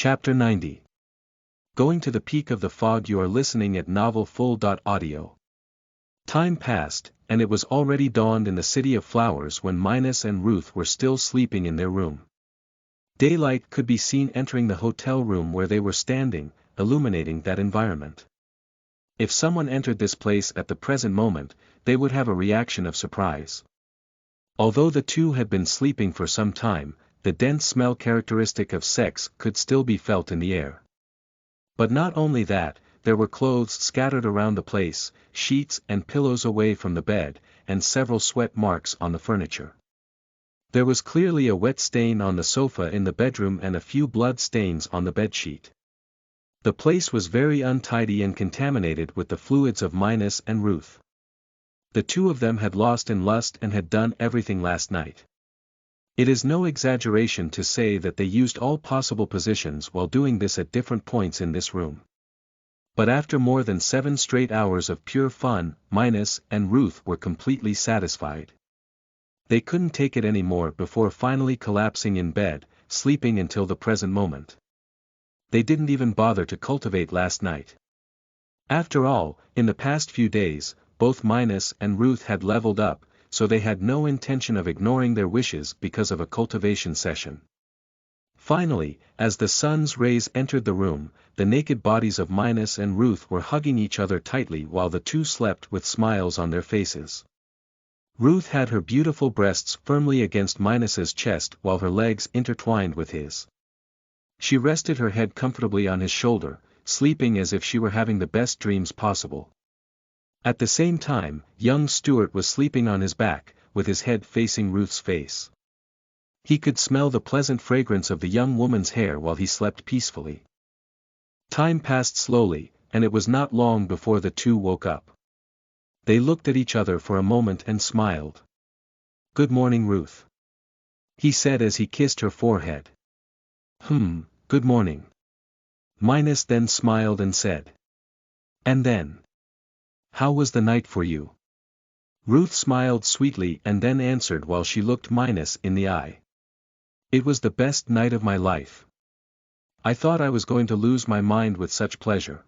Chapter 90. Going to the peak of the fog. You are listening at novelfull.audio. Time passed, and it was already dawned in the City of Flowers when Minos and Ruth were still sleeping in their room. Daylight could be seen entering the hotel room where they were standing, illuminating that environment. If someone entered this place at the present moment, they would have a reaction of surprise. Although the two had been sleeping for some time, the dense smell characteristic of sex could still be felt in the air. But not only that, there were clothes scattered around the place, sheets and pillows away from the bed, and several sweat marks on the furniture. There was clearly a wet stain on the sofa in the bedroom and a few blood stains on the bedsheet. The place was very untidy and contaminated with the fluids of Minos and Ruth. The two of them had lost in lust and had done everything last night. It is no exaggeration to say that they used all possible positions while doing this at different points in this room. But after more than 7 straight hours of pure fun, Minos and Ruth were completely satisfied. They couldn't take it anymore before finally collapsing in bed, sleeping until the present moment. They didn't even bother to cultivate last night. After all, in the past few days, both Minos and Ruth had leveled up, so they had no intention of ignoring their wishes because of a cultivation session. Finally, as the sun's rays entered the room, the naked bodies of Minos and Ruth were hugging each other tightly while the two slept with smiles on their faces. Ruth had her beautiful breasts firmly against Minos's chest while her legs intertwined with his. She rested her head comfortably on his shoulder, sleeping as if she were having the best dreams possible. At the same time, young Stuart was sleeping on his back, with his head facing Ruth's face. He could smell the pleasant fragrance of the young woman's hair while he slept peacefully. Time passed slowly, and it was not long before the two woke up. They looked at each other for a moment and smiled. "Good morning, Ruth," he said as he kissed her forehead. Good morning." Minos then smiled and said. "And then? How was the night for you?" Ruth smiled sweetly and then answered while she looked Minos in the eye. "It was the best night of my life. I thought I was going to lose my mind with such pleasure."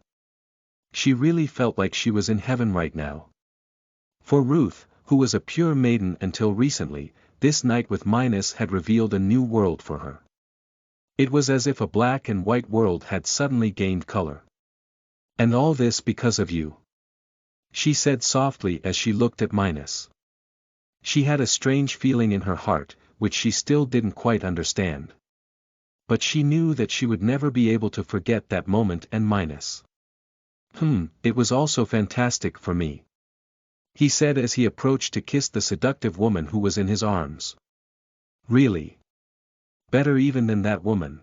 She really felt like she was in heaven right now. For Ruth, who was a pure maiden until recently, this night with Minos had revealed a new world for her. It was as if a black and white world had suddenly gained color. "And all this because of you," she said softly as she looked at Minos. She had a strange feeling in her heart, which she still didn't quite understand. But she knew that she would never be able to forget that moment and Minos. It was also fantastic for me," he said as he approached to kiss the seductive woman who was in his arms. "Really? Better even than that woman?"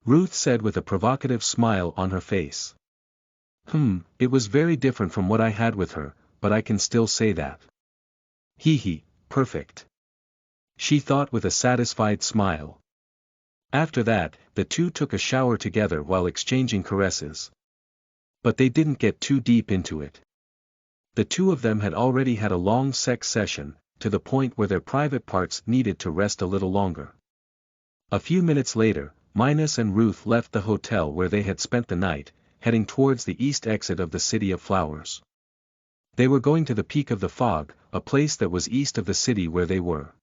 Ruth said with a provocative smile on her face. It was very different from what I had with her, but I can still say that." Perfect," she thought with a satisfied smile. After that, the two took a shower together while exchanging caresses. But they didn't get too deep into it. The two of them had already had a long sex session, to the point where their private parts needed to rest a little longer. A few minutes later, Minos and Ruth left the hotel where they had spent the night, heading towards the east exit of the City of Flowers. They were going to the peak of the fog, a place that was east of the city where they were.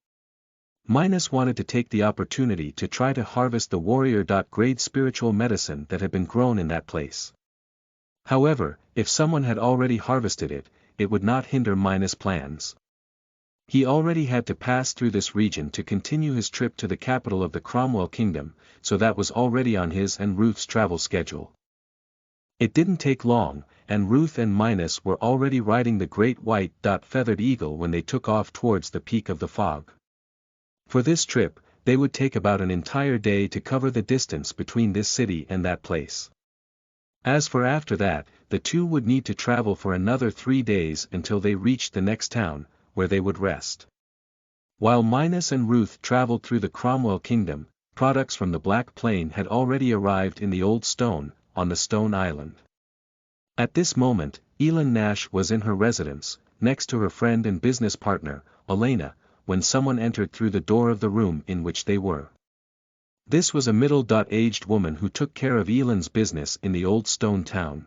Minos wanted to take the opportunity to try to harvest the warrior-grade spiritual medicine that had been grown in that place. However, if someone had already harvested it, it would not hinder Minos' plans. He already had to pass through this region to continue his trip to the capital of the Cromwell Kingdom, so that was already on his and Ruth's travel schedule. It didn't take long, and Ruth and Minos were already riding the great white feathered eagle when they took off towards the peak of the fog. For this trip, they would take about an entire day to cover the distance between this city and that place. As for after that, the two would need to travel for another 3 days until they reached the next town, where they would rest. While Minos and Ruth traveled through the Cromwell Kingdom, products from the Black Plain had already arrived in the Old Stone, on the Stone Island. At this moment, Elin Nash was in her residence, next to her friend and business partner, Elena, when someone entered through the door of the room in which they were. This was a middle-aged woman who took care of Elon's business in the old stone town.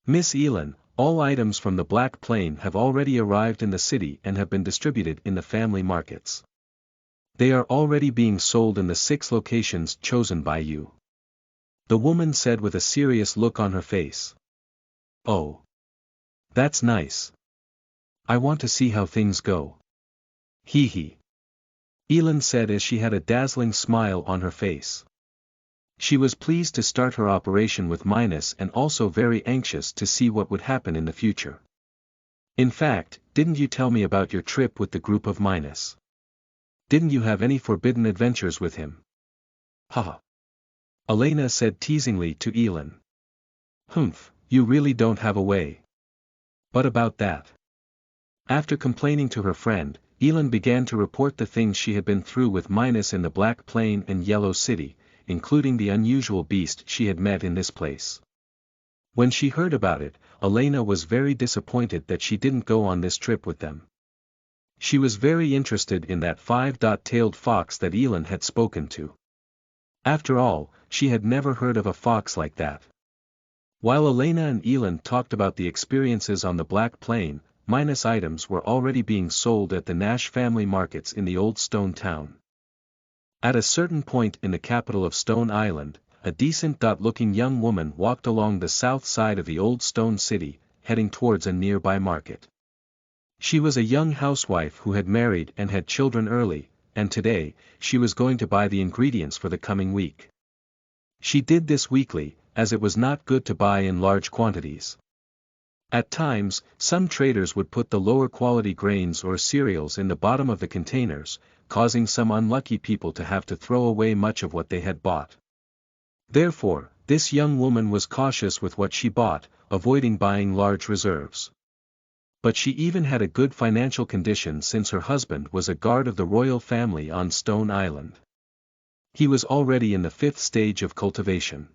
Miss Elon, all items from the Black Plain have already arrived in the city and have been distributed in the family markets. They are already being sold in the 6 locations chosen by you. The woman said with a serious look on her face. Oh. That's nice. I want to see how things go. Hee hee. Elon said as she had a dazzling smile on her face. She was pleased to start her operation with Minus and also very anxious to see what would happen in the future. In fact, didn't you tell me about your trip with the group of Minus? Didn't you have any forbidden adventures with him? Haha. Elena said teasingly to Elon. Humph, you really don't have a way. But about that. After complaining to her friend, Elon began to report the things she had been through with Minus in the Black Plain and Yellow City, including the unusual beast she had met in this place. When she heard about it, Elena was very disappointed that she didn't go on this trip with them. She was very interested in that 5-tailed fox that Elon had spoken to. After all, she had never heard of a fox like that. While Elena and Elon talked about the experiences on the Black Plain, Minus items were already being sold at the Nash family markets in the old stone town. At a certain point in the capital of Stone Island, a decent-looking young woman walked along the south side of the old stone city, heading towards a nearby market. She was a young housewife who had married and had children early, and today, she was going to buy the ingredients for the coming week. She did this weekly, as it was not good to buy in large quantities. At times, some traders would put the lower quality grains or cereals in the bottom of the containers, causing some unlucky people to have to throw away much of what they had bought. Therefore, this young woman was cautious with what she bought, avoiding buying large reserves. But she even had a good financial condition since her husband was a guard of the royal family on Stone Island. He was already in the 5th stage of cultivation.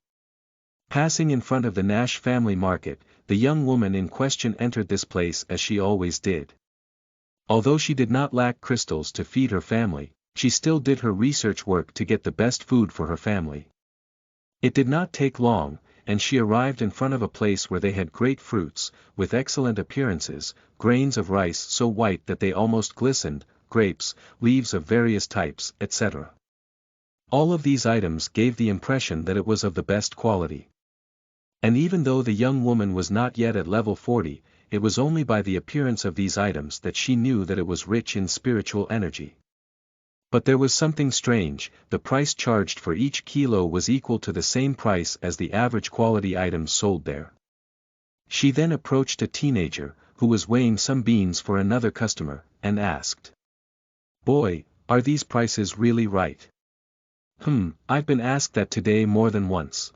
Passing in front of the Nash family market, the young woman in question entered this place as she always did. Although she did not lack crystals to feed her family, she still did her research work to get the best food for her family. It did not take long, and she arrived in front of a place where they had great fruits, with excellent appearances, grains of rice so white that they almost glistened, grapes, leaves of various types, etc. All of these items gave the impression that it was of the best quality. And even though the young woman was not yet at level 40, it was only by the appearance of these items that she knew that it was rich in spiritual energy. But there was something strange, the price charged for each kilo was equal to the same price as the average quality items sold there. She then approached a teenager, who was weighing some beans for another customer, and asked. "Boy, are these prices really right?" I've been asked that today more than once."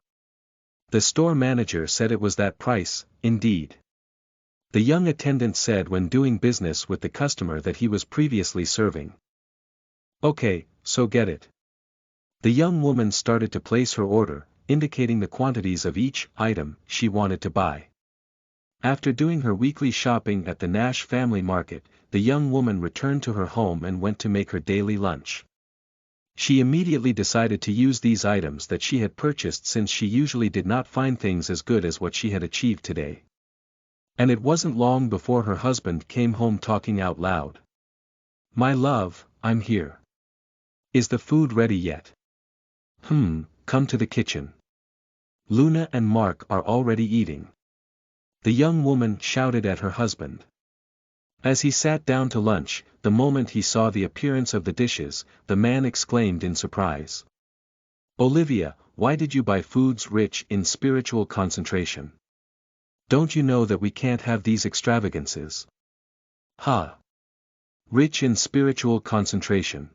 The store manager said it was that price, indeed. The young attendant said when doing business with the customer that he was previously serving. "Okay, so get it." The young woman started to place her order, indicating the quantities of each item she wanted to buy. After doing her weekly shopping at the Nash family market, the young woman returned to her home and went to make her daily lunch. She immediately decided to use these items that she had purchased since she usually did not find things as good as what she had achieved today. And it wasn't long before her husband came home talking out loud. "My love, I'm here. Is the food ready yet?" Come to the kitchen. Luna and Mark are already eating." The young woman shouted at her husband. As he sat down to lunch, the moment he saw the appearance of the dishes, the man exclaimed in surprise. "Olivia, why did you buy foods rich in spiritual concentration? Don't you know that we can't have these extravagances?" "Ha! Rich in spiritual concentration.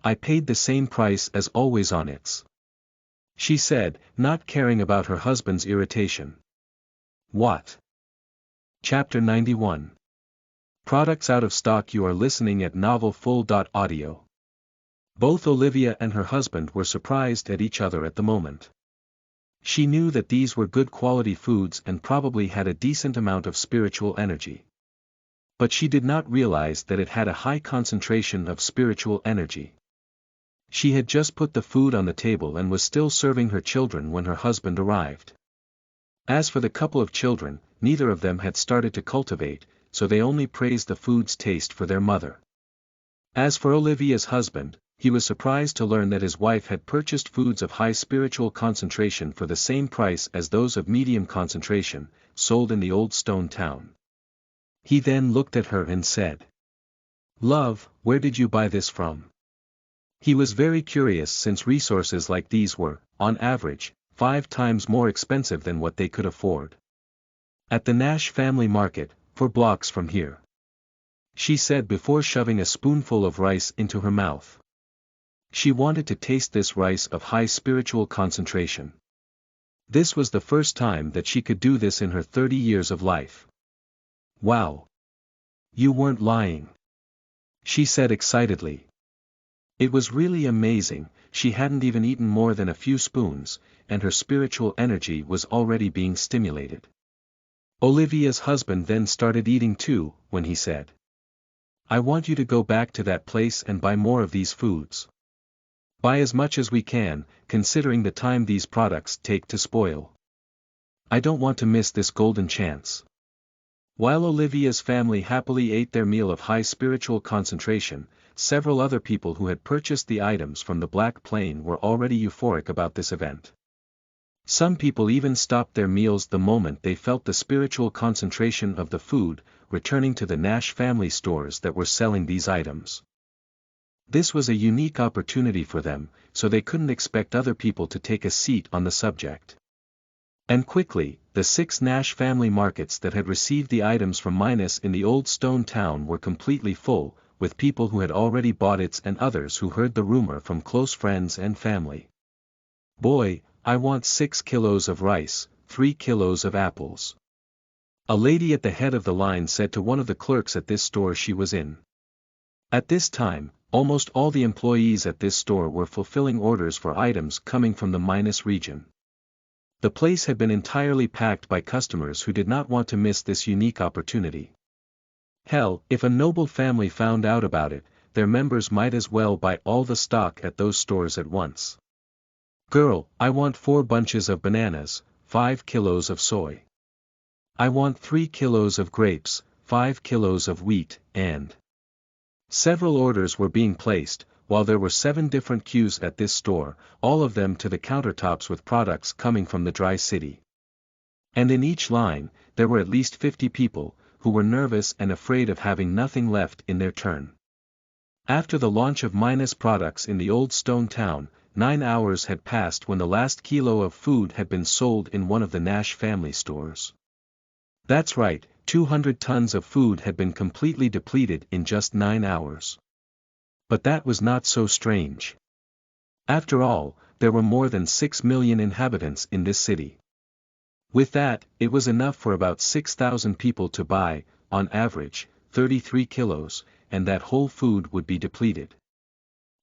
I paid the same price as always on its," she said, not caring about her husband's irritation. What? Chapter 91. Products out of stock. You are listening at novelfull.audio. Both Olivia and her husband were surprised at each other at the moment. She knew that these were good quality foods and probably had a decent amount of spiritual energy. But she did not realize that it had a high concentration of spiritual energy. She had just put the food on the table and was still serving her children when her husband arrived. As for the couple of children, neither of them had started to cultivate, so they only praised the food's taste for their mother. As for Olivia's husband, he was surprised to learn that his wife had purchased foods of high spiritual concentration for the same price as those of medium concentration, sold in the old stone town. He then looked at her and said, "Love, where did you buy this from?" He was very curious since resources like these were, on average, 5 times more expensive than what they could afford. "At the Nash family market, 4 blocks from here," she said before shoving a spoonful of rice into her mouth. She wanted to taste this rice of high spiritual concentration. This was the first time that she could do this in her 30 years of life. "Wow! You weren't lying," she said excitedly. It was really amazing. She hadn't even eaten more than a few spoons, and her spiritual energy was already being stimulated. Olivia's husband then started eating too, when he said, "I want you to go back to that place and buy more of these foods. Buy as much as we can, considering the time these products take to spoil. I don't want to miss this golden chance." While Olivia's family happily ate their meal of high spiritual concentration, several other people who had purchased the items from the Black Plain were already euphoric about this event. Some people even stopped their meals the moment they felt the spiritual concentration of the food, returning to the Nash family stores that were selling these items. This was a unique opportunity for them, so they couldn't expect other people to take a seat on the subject. And quickly, the 6 Nash family markets that had received the items from Minas in the old stone town were completely full, with people who had already bought it and others who heard the rumor from close friends and family. "Boy, I want 6 kilos of rice, 3 kilos of apples," a lady at the head of the line said to one of the clerks at this store she was in. At this time, almost all the employees at this store were fulfilling orders for items coming from the Minas region. The place had been entirely packed by customers who did not want to miss this unique opportunity. Hell, if a noble family found out about it, their members might as well buy all the stock at those stores at once. "Girl, I want 4 bunches of bananas, 5 kilos of soy. I want 3 kilos of grapes, 5 kilos of wheat, and..." Several orders were being placed, while there were 7 different queues at this store, all of them to the countertops with products coming from the dry city. And in each line, there were at least 50 people, who were nervous and afraid of having nothing left in their turn. After the launch of Minas products in the old stone town, 9 hours had passed when the last kilo of food had been sold in one of the Nash family stores. That's right, 200 tons of food had been completely depleted in just 9 hours. But that was not so strange. After all, there were more than 6 million inhabitants in this city. With that, it was enough for about 6,000 people to buy, on average, 33 kilos, and that whole food would be depleted.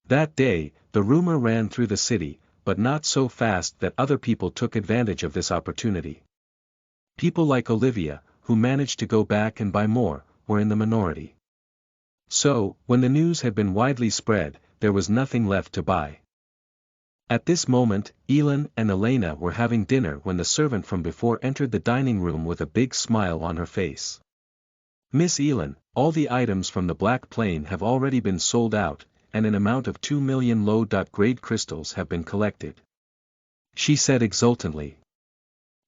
That day, the rumor ran through the city, but not so fast that other people took advantage of this opportunity. People like Olivia, who managed to go back and buy more, were in the minority. So, when the news had been widely spread, there was nothing left to buy. At this moment, Elin and Elena were having dinner when the servant from before entered the dining room with a big smile on her face. "Miss Elin, all the items from the Black Plain have already been sold out, and an amount of 2 million low-grade crystals have been collected," she said exultantly.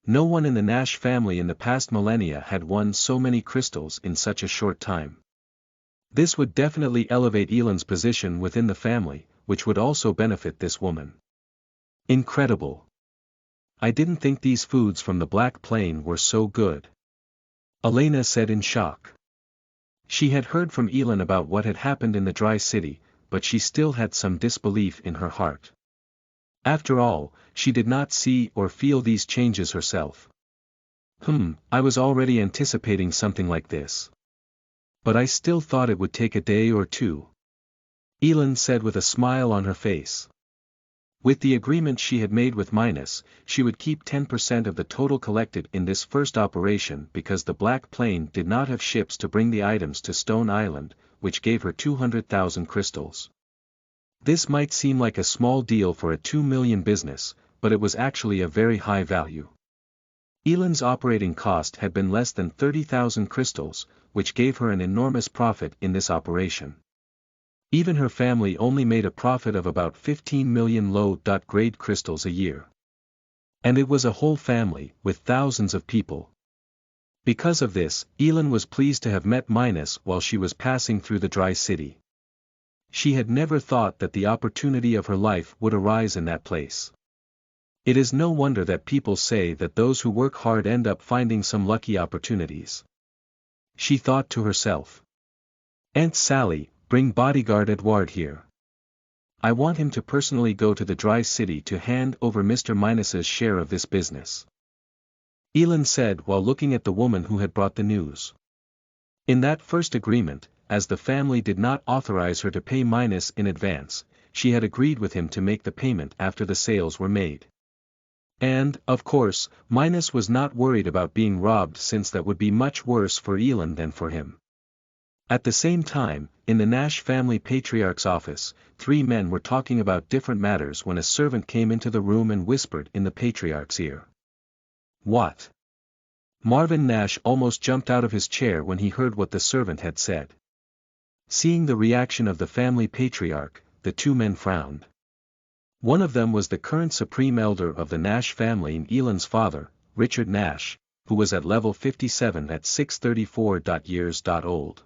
No one in the Nash family in the past millennia had won so many crystals in such a short time. This would definitely elevate Elin's position within the family, which would also benefit this woman. Incredible. I didn't think these foods from the Black Plain were so good, Elena said in shock. She had heard from Elin about what had happened in the dry city, but she still had some disbelief in her heart. After all, she did not see or feel these changes herself. I was already anticipating something like this. But I still thought it would take a day or 2. Elin said with a smile on her face. With the agreement she had made with Minas, she would keep 10% of the total collected in this first operation because the Black Plain did not have ships to bring the items to Stone Island, which gave her 200,000 crystals. This might seem like a small deal for a 2 million business, but it was actually a very high value. Elend's operating cost had been less than 30,000 crystals, which gave her an enormous profit in this operation. Even her family only made a profit of about 15 million low-grade crystals a year. And it was a whole family, with thousands of people. Because of this, Elend was pleased to have met Minos while she was passing through the dry city. She had never thought that the opportunity of her life would arise in that place. It is no wonder that people say that those who work hard end up finding some lucky opportunities. She thought to herself. Aunt Sally, bring bodyguard Edouard here. I want him to personally go to the dry city to hand over Mr. Minos's share of this business. Elend said while looking at the woman who had brought the news. In that first agreement, as the family did not authorize her to pay Minos in advance, she had agreed with him to make the payment after the sales were made. And, of course, Minos was not worried about being robbed since that would be much worse for Elend than for him. At the same time, in the Nash family patriarch's office, 3 men were talking about different matters when a servant came into the room and whispered in the patriarch's ear. What? Marvin Nash almost jumped out of his chair when he heard what the servant had said. Seeing the reaction of the family patriarch, the 2 men frowned. One of them was the current supreme elder of the Nash family and Elend's father, Richard Nash, who was at level 57 at 634 years old.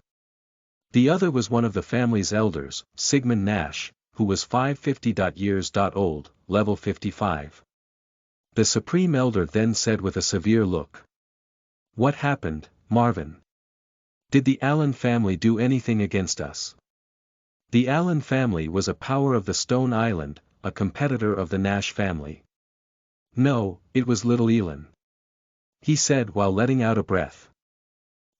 The other was one of the family's elders, Sigmund Nash, who was 550 years old, level 55. The supreme elder then said with a severe look. What happened, Marvin? Did the Allen family do anything against us? The Allen family was a power of the Stone Island, a competitor of the Nash family. No, it was little Elend. He said while letting out a breath.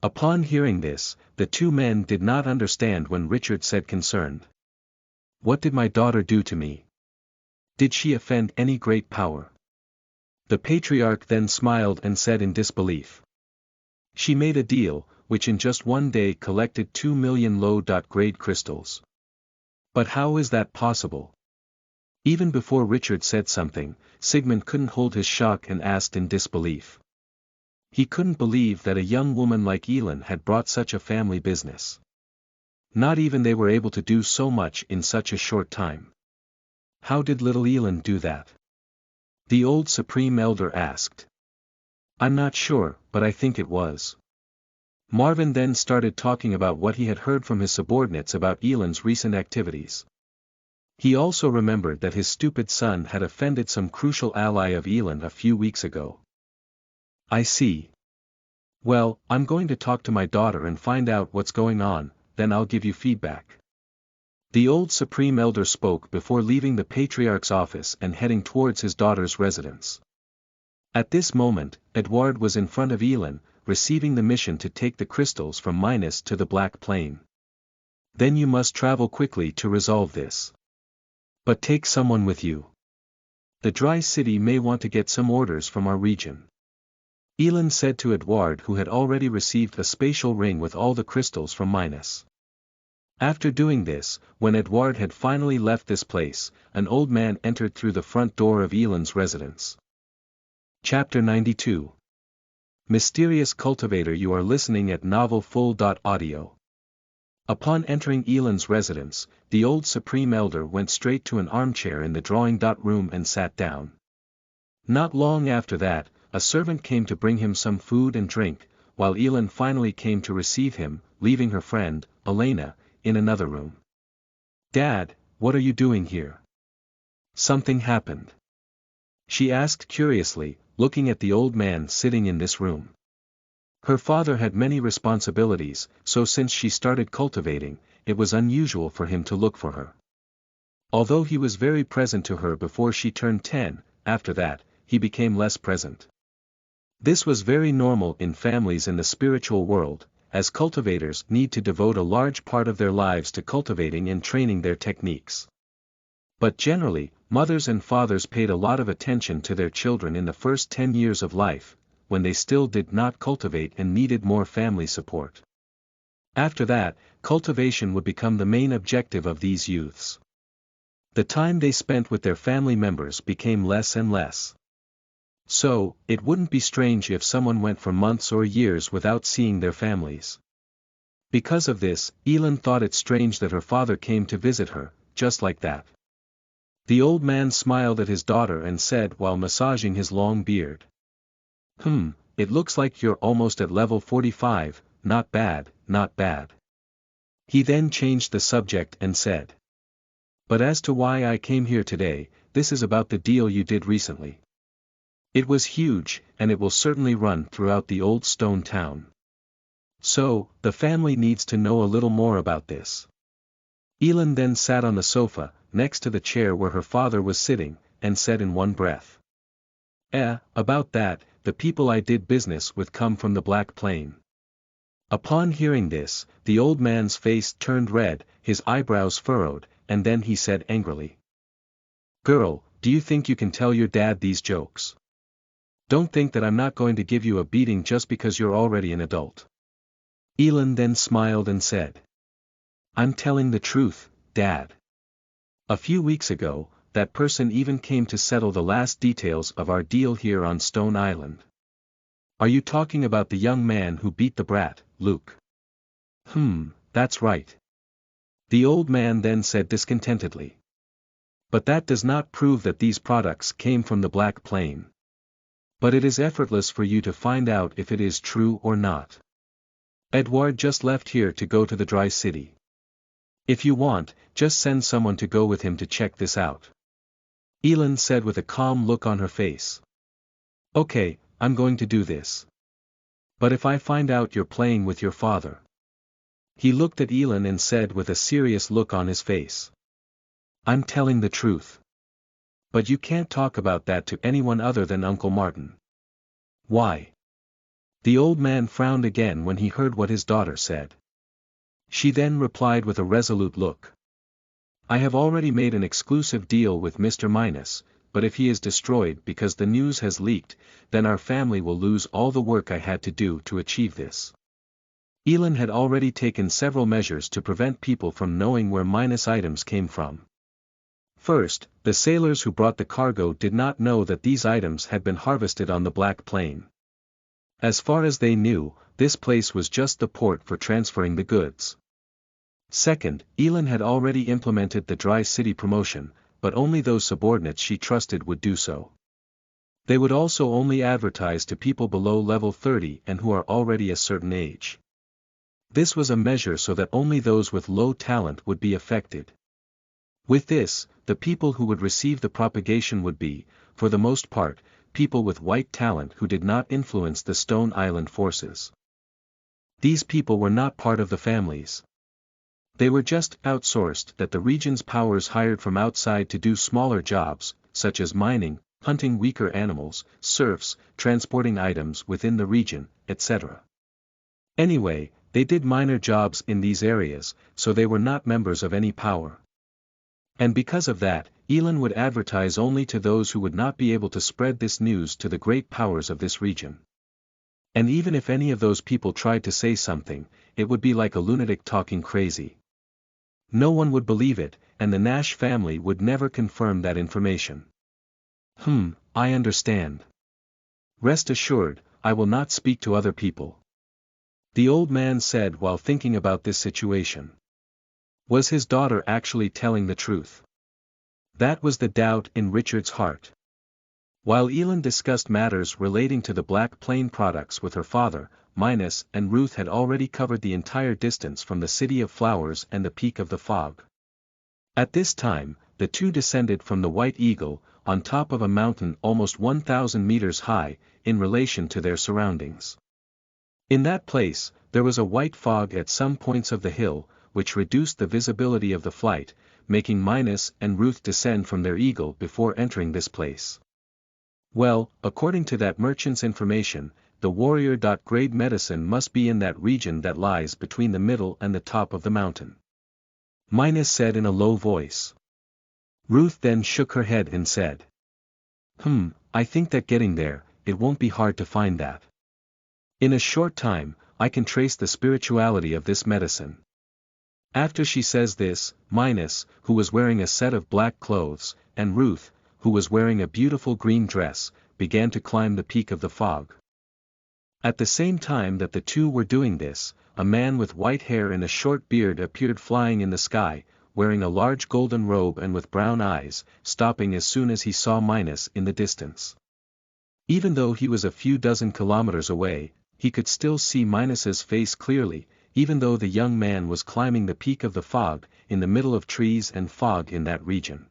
Upon hearing this, the 2 men did not understand when Richard said concerned. What did my daughter do to me? Did she offend any great power? The patriarch then smiled and said in disbelief. She made a deal, which in just one day collected 2 million low-grade crystals. But how is that possible? Even before Richard said something, Sigmund couldn't hold his shock and asked in disbelief. He couldn't believe that a young woman like Elend had brought such a family business. Not even they were able to do so much in such a short time. How did little Elend do that? The old supreme elder asked. I'm not sure, but I think it was. Marvin then started talking about what he had heard from his subordinates about Elend's recent activities. He also remembered that his stupid son had offended some crucial ally of Elend a few weeks ago. I see. Well, I'm going to talk to my daughter and find out what's going on, then I'll give you feedback. The old supreme elder spoke before leaving the patriarch's office and heading towards his daughter's residence. At this moment, Edouard was in front of Elend, receiving the mission to take the crystals from Minos to the Black Plain. Then you must travel quickly to resolve this. But take someone with you. The dry city may want to get some orders from our region. Elend said to Edouard, who had already received a spatial ring with all the crystals from Minos. After doing this, when Edouard had finally left this place, an old man entered through the front door of Elend's residence. Chapter 92. Mysterious Cultivator. You are listening at NovelFull.audio. Upon entering Elend's residence, the old supreme elder went straight to an armchair in the drawing room and sat down. Not long after that, a servant came to bring him some food and drink, while Elend finally came to receive him, leaving her friend, Elena, in another room. Dad, what are you doing here? Something happened. She asked curiously, looking at the old man sitting in this room. Her father had many responsibilities, so since she started cultivating, it was unusual for him to look for her. Although he was very present to her before she turned 10, after that, he became less present. This was very normal in families in the spiritual world, as cultivators need to devote a large part of their lives to cultivating and training their techniques. But generally, mothers and fathers paid a lot of attention to their children in the first 10 years of life, when they still did not cultivate and needed more family support. After that, cultivation would become the main objective of these youths. The time they spent with their family members became less and less. So, it wouldn't be strange if someone went for months or years without seeing their families. Because of this, Elin thought it strange that her father came to visit her, just like that. The old man smiled at his daughter and said while massaging his long beard. It looks like you're almost at level 45, not bad, not bad. He then changed the subject and said. But as to why I came here today, this is about the deal you did recently. It was huge, and it will certainly run throughout the old stone town. So, the family needs to know a little more about this. Elin then sat on the sofa, next to the chair where her father was sitting, and said in one breath. About that, the people I did business with come from the Black Plain. Upon hearing this, the old man's face turned red, his eyebrows furrowed, and then he said angrily. Girl, do you think you can tell your dad these jokes? Don't think that I'm not going to give you a beating just because you're already an adult. Elin then smiled and said. I'm telling the truth, Dad. A few weeks ago, that person even came to settle the last details of our deal here on Stone Island. Are you talking about the young man who beat the brat, Luke? That's right. The old man then said discontentedly. But that does not prove that these products came from the Black Plain. But it is effortless for you to find out if it is true or not. Edward just left here to go to the Dry City. If you want, just send someone to go with him to check this out. Elin said with a calm look on her face. Okay, I'm going to do this. But if I find out you're playing with your father. He looked at Elin and said with a serious look on his face. I'm telling the truth. But you can't talk about that to anyone other than Uncle Martin. Why? The old man frowned again when he heard what his daughter said. She then replied with a resolute look. I have already made an exclusive deal with Mr. Minus, but if he is destroyed because the news has leaked, then our family will lose all the work I had to do to achieve this. Elin had already taken several measures to prevent people from knowing where Minus items came from. First, the sailors who brought the cargo did not know that these items had been harvested on the Black Plain. As far as they knew, this place was just the port for transferring the goods. Second, Elin had already implemented the Dry City promotion, but only those subordinates she trusted would do so. They would also only advertise to people below level 30 and who are already a certain age. This was a measure so that only those with low talent would be affected. With this, the people who would receive the propagation would be, for the most part, people with white talent who did not influence the Stone Island forces. These people were not part of the families. They were just outsourced that the region's powers hired from outside to do smaller jobs, such as mining, hunting weaker animals, serfs, transporting items within the region, etc. Anyway, they did minor jobs in these areas, so they were not members of any power. And because of that, Elin would advertise only to those who would not be able to spread this news to the great powers of this region. And even if any of those people tried to say something, it would be like a lunatic talking crazy. No one would believe it, and the Nash family would never confirm that information. I understand. Rest assured, I will not speak to other people. The old man said while thinking about this situation. Was his daughter actually telling the truth? That was the doubt in Richard's heart. While Elin discussed matters relating to the Black Plain products with her father, Minus and Ruth had already covered the entire distance from the City of Flowers and the Peak of the Fog. At this time, the two descended from the White Eagle, on top of a mountain almost 1,000 meters high, in relation to their surroundings. In that place, there was a white fog at some points of the hill, which reduced the visibility of the flight, making Minus and Ruth descend from their eagle before entering this place. Well, according to that merchant's information, the warrior-grade medicine must be in that region that lies between the middle and the top of the mountain. Minus said in a low voice. Ruth then shook her head and said. I think that getting there, it won't be hard to find that. In a short time, I can trace the spirituality of this medicine. After she says this, Minos, who was wearing a set of black clothes, and Ruth, who was wearing a beautiful green dress, began to climb the peak of the fog. At the same time that the two were doing this, a man with white hair and a short beard appeared flying in the sky, wearing a large golden robe and with brown eyes, stopping as soon as he saw Minos in the distance. Even though he was a few dozen kilometers away, he could still see Minos's face clearly, even though the young man was climbing the peak of the fog, in the middle of trees and fog in that region.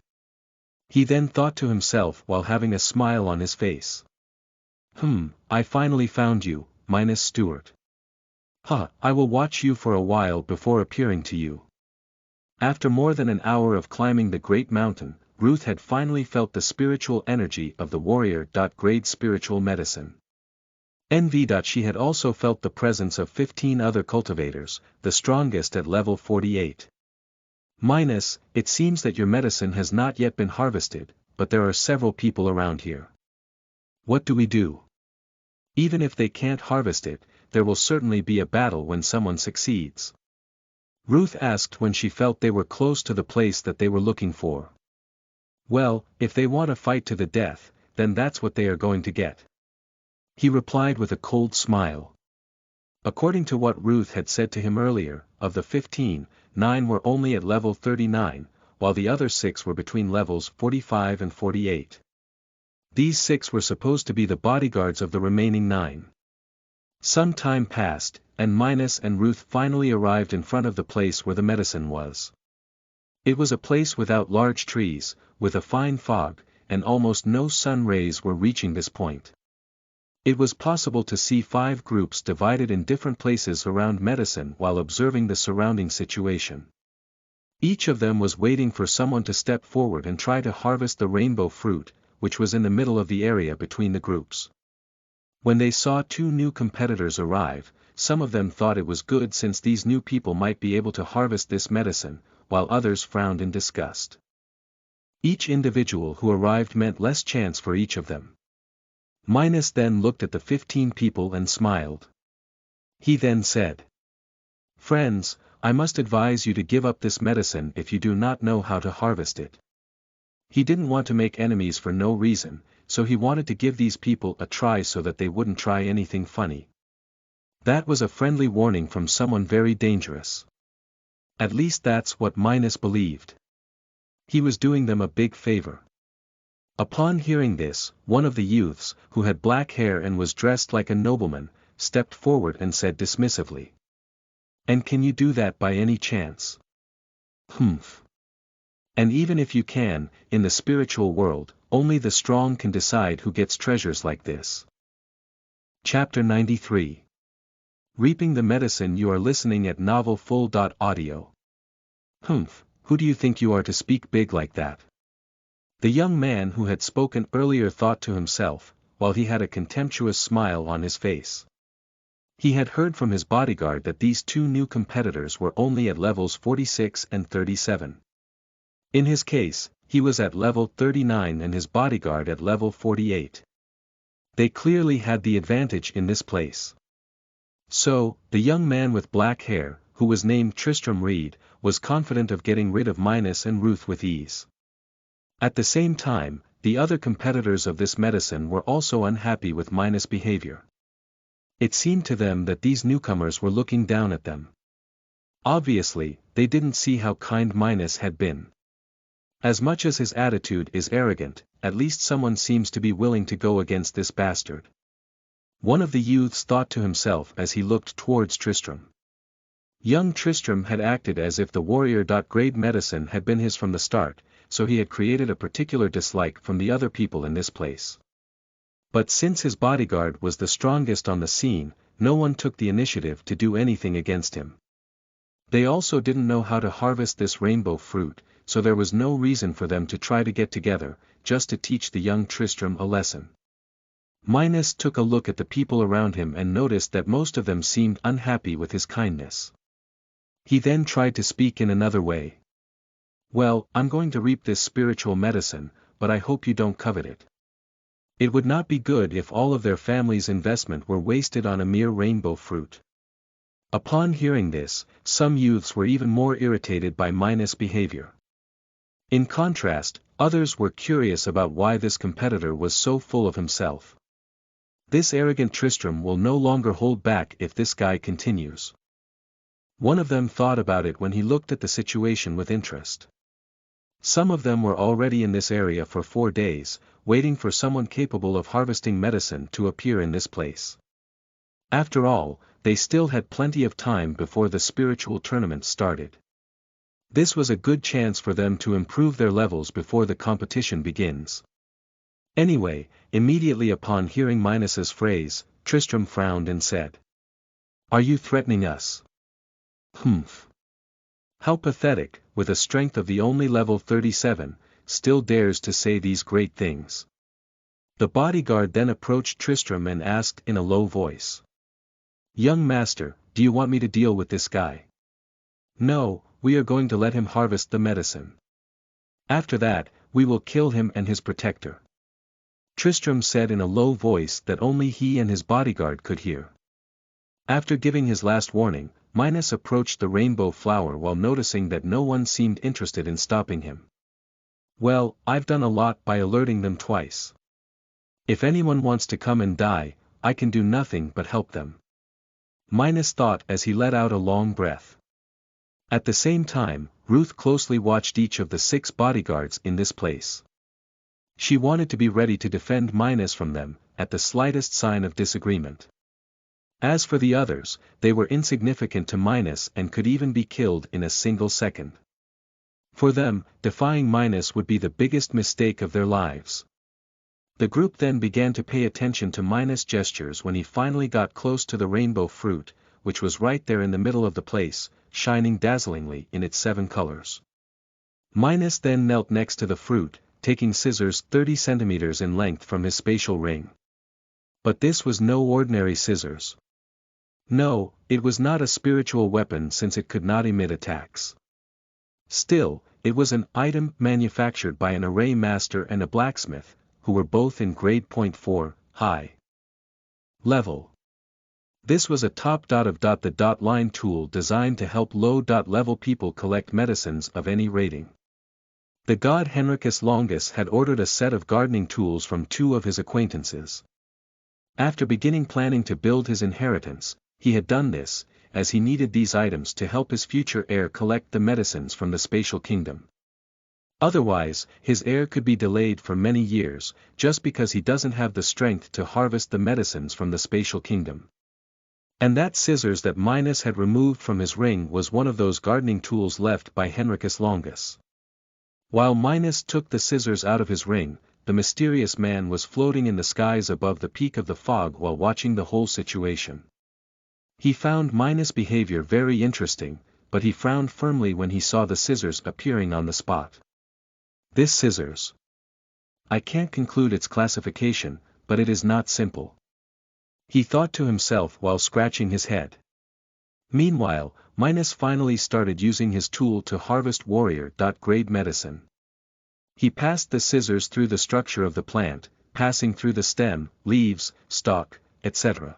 He then thought to himself while having a smile on his face. I finally found you, Minos Stewart. I will watch you for a while before appearing to you. After more than an hour of climbing the great mountain, Ruth had finally felt the spiritual energy of the warrior. Grade spiritual medicine. She had also felt the presence of 15 other cultivators, the strongest at level 48. Minos, it seems that your medicine has not yet been harvested, but there are several people around here. What do we do? Even if they can't harvest it, there will certainly be a battle when someone succeeds. Ruth asked when she felt they were close to the place that they were looking for. Well, if they want to fight to the death, then that's what they are going to get. He replied with a cold smile. According to what Ruth had said to him earlier, of the 15, 9 were only at level 39, while the other 6 were between levels 45 and 48. These 6 were supposed to be the bodyguards of the remaining 9. Some time passed, and Minos and Ruth finally arrived in front of the place where the medicine was. It was a place without large trees, with a fine fog, and almost no sun rays were reaching this point. It was possible to see 5 groups divided in different places around medicine while observing the surrounding situation. Each of them was waiting for someone to step forward and try to harvest the rainbow fruit, which was in the middle of the area between the groups. When they saw 2 new competitors arrive, some of them thought it was good since these new people might be able to harvest this medicine, while others frowned in disgust. Each individual who arrived meant less chance for each of them. Minos then looked at the 15 people and smiled. He then said, "Friends, I must advise you to give up this medicine if you do not know how to harvest it." He didn't want to make enemies for no reason, so he wanted to give these people a try so that they wouldn't try anything funny. That was a friendly warning from someone very dangerous. At least that's what Minos believed. He was doing them a big favor. Upon hearing this, one of the youths, who had black hair and was dressed like a nobleman, stepped forward and said dismissively, "And can you do that by any chance?" "Humph. And even if you can, in the spiritual world, only the strong can decide who gets treasures like this." Chapter 93. Reaping the Medicine. You are listening at NovelFull.audio. Who do you think you are to speak big like that? The young man who had spoken earlier thought to himself, while he had a contemptuous smile on his face. He had heard from his bodyguard that these 2 new competitors were only at levels 46 and 37. In his case, he was at level 39 and his bodyguard at level 48. They clearly had the advantage in this place. So, the young man with black hair, who was named Tristram Reed, was confident of getting rid of Minos and Ruth with ease. At the same time, the other competitors of this medicine were also unhappy with Minos' behavior. It seemed to them that these newcomers were looking down at them. Obviously, they didn't see how kind Minos had been. As much as his attitude is arrogant, at least someone seems to be willing to go against this bastard. One of the youths thought to himself as he looked towards Tristram. Young Tristram had acted as if the warrior. Grade medicine had been his from the start, so he had created a particular dislike from the other people in this place. But since his bodyguard was the strongest on the scene, no one took the initiative to do anything against him. They also didn't know how to harvest this rainbow fruit, so there was no reason for them to try to get together, just to teach the young Tristram a lesson. Minos took a look at the people around him and noticed that most of them seemed unhappy with his kindness. He then tried to speak in another way. "Well, I'm going to reap this spiritual medicine, but I hope you don't covet it. It would not be good if all of their family's investment were wasted on a mere rainbow fruit. Upon hearing this, some youths were even more irritated by Minos' behavior. In contrast, others were curious about why this competitor was so full of himself. This arrogant Tristram will no longer hold back if this guy continues. One of them thought about it when he looked at the situation with interest. Some of them were already in this area for 4 days, waiting for someone capable of harvesting medicine to appear in this place. After all, they still had plenty of time before the spiritual tournament started. This was a good chance for them to improve their levels before the competition begins. Anyway, immediately upon hearing Minos's phrase, Tristram frowned and said, "Are you threatening us?" "Humph. How pathetic, with a strength of the only level 37, still dares to say these great things." The bodyguard then approached Tristram and asked in a low voice, "Young master, do you want me to deal with this guy?" "No, we are going to let him harvest the medicine. After that, we will kill him and his protector," Tristram said in a low voice that only he and his bodyguard could hear. After giving his last warning, Minos approached the rainbow flower while noticing that no one seemed interested in stopping him. "Well, I've done a lot by alerting them twice. If anyone wants to come and die, I can do nothing but help them," Minos thought as he let out a long breath. At the same time, Ruth closely watched each of the 6 bodyguards in this place. She wanted to be ready to defend Minos from them, at the slightest sign of disagreement. As for the others, they were insignificant to Minos and could even be killed in a single second. For them, defying Minos would be the biggest mistake of their lives. The group then began to pay attention to Minos' gestures when he finally got close to the rainbow fruit, which was right there in the middle of the place, shining dazzlingly in its 7 colors. Minos then knelt next to the fruit, taking scissors 30 centimeters in length from his spatial ring. But this was no ordinary scissors. No, it was not a spiritual weapon since it could not emit attacks. Still, it was an item manufactured by an array master and a blacksmith, who were both in grade .4, high level. This was a top. Line tool designed to help low.level people collect medicines of any rating. The god Henricus Longus had ordered a set of gardening tools from 2 of his acquaintances. After beginning planning to build his inheritance, he had done this, as he needed these items to help his future heir collect the medicines from the spatial kingdom. Otherwise, his heir could be delayed for many years, just because he doesn't have the strength to harvest the medicines from the spatial kingdom. And that scissors that Minos had removed from his ring was one of those gardening tools left by Henricus Longus. While Minos took the scissors out of his ring, the mysterious man was floating in the skies above the peak of the fog while watching the whole situation. He found Minos' behavior very interesting, but he frowned firmly when he saw the scissors appearing on the spot. This scissors. I can't conclude its classification, but it is not simple, he thought to himself while scratching his head. Meanwhile, Minos finally started using his tool to harvest warrior.grade medicine. He passed the scissors through the structure of the plant, passing through the stem, leaves, stalk, etc.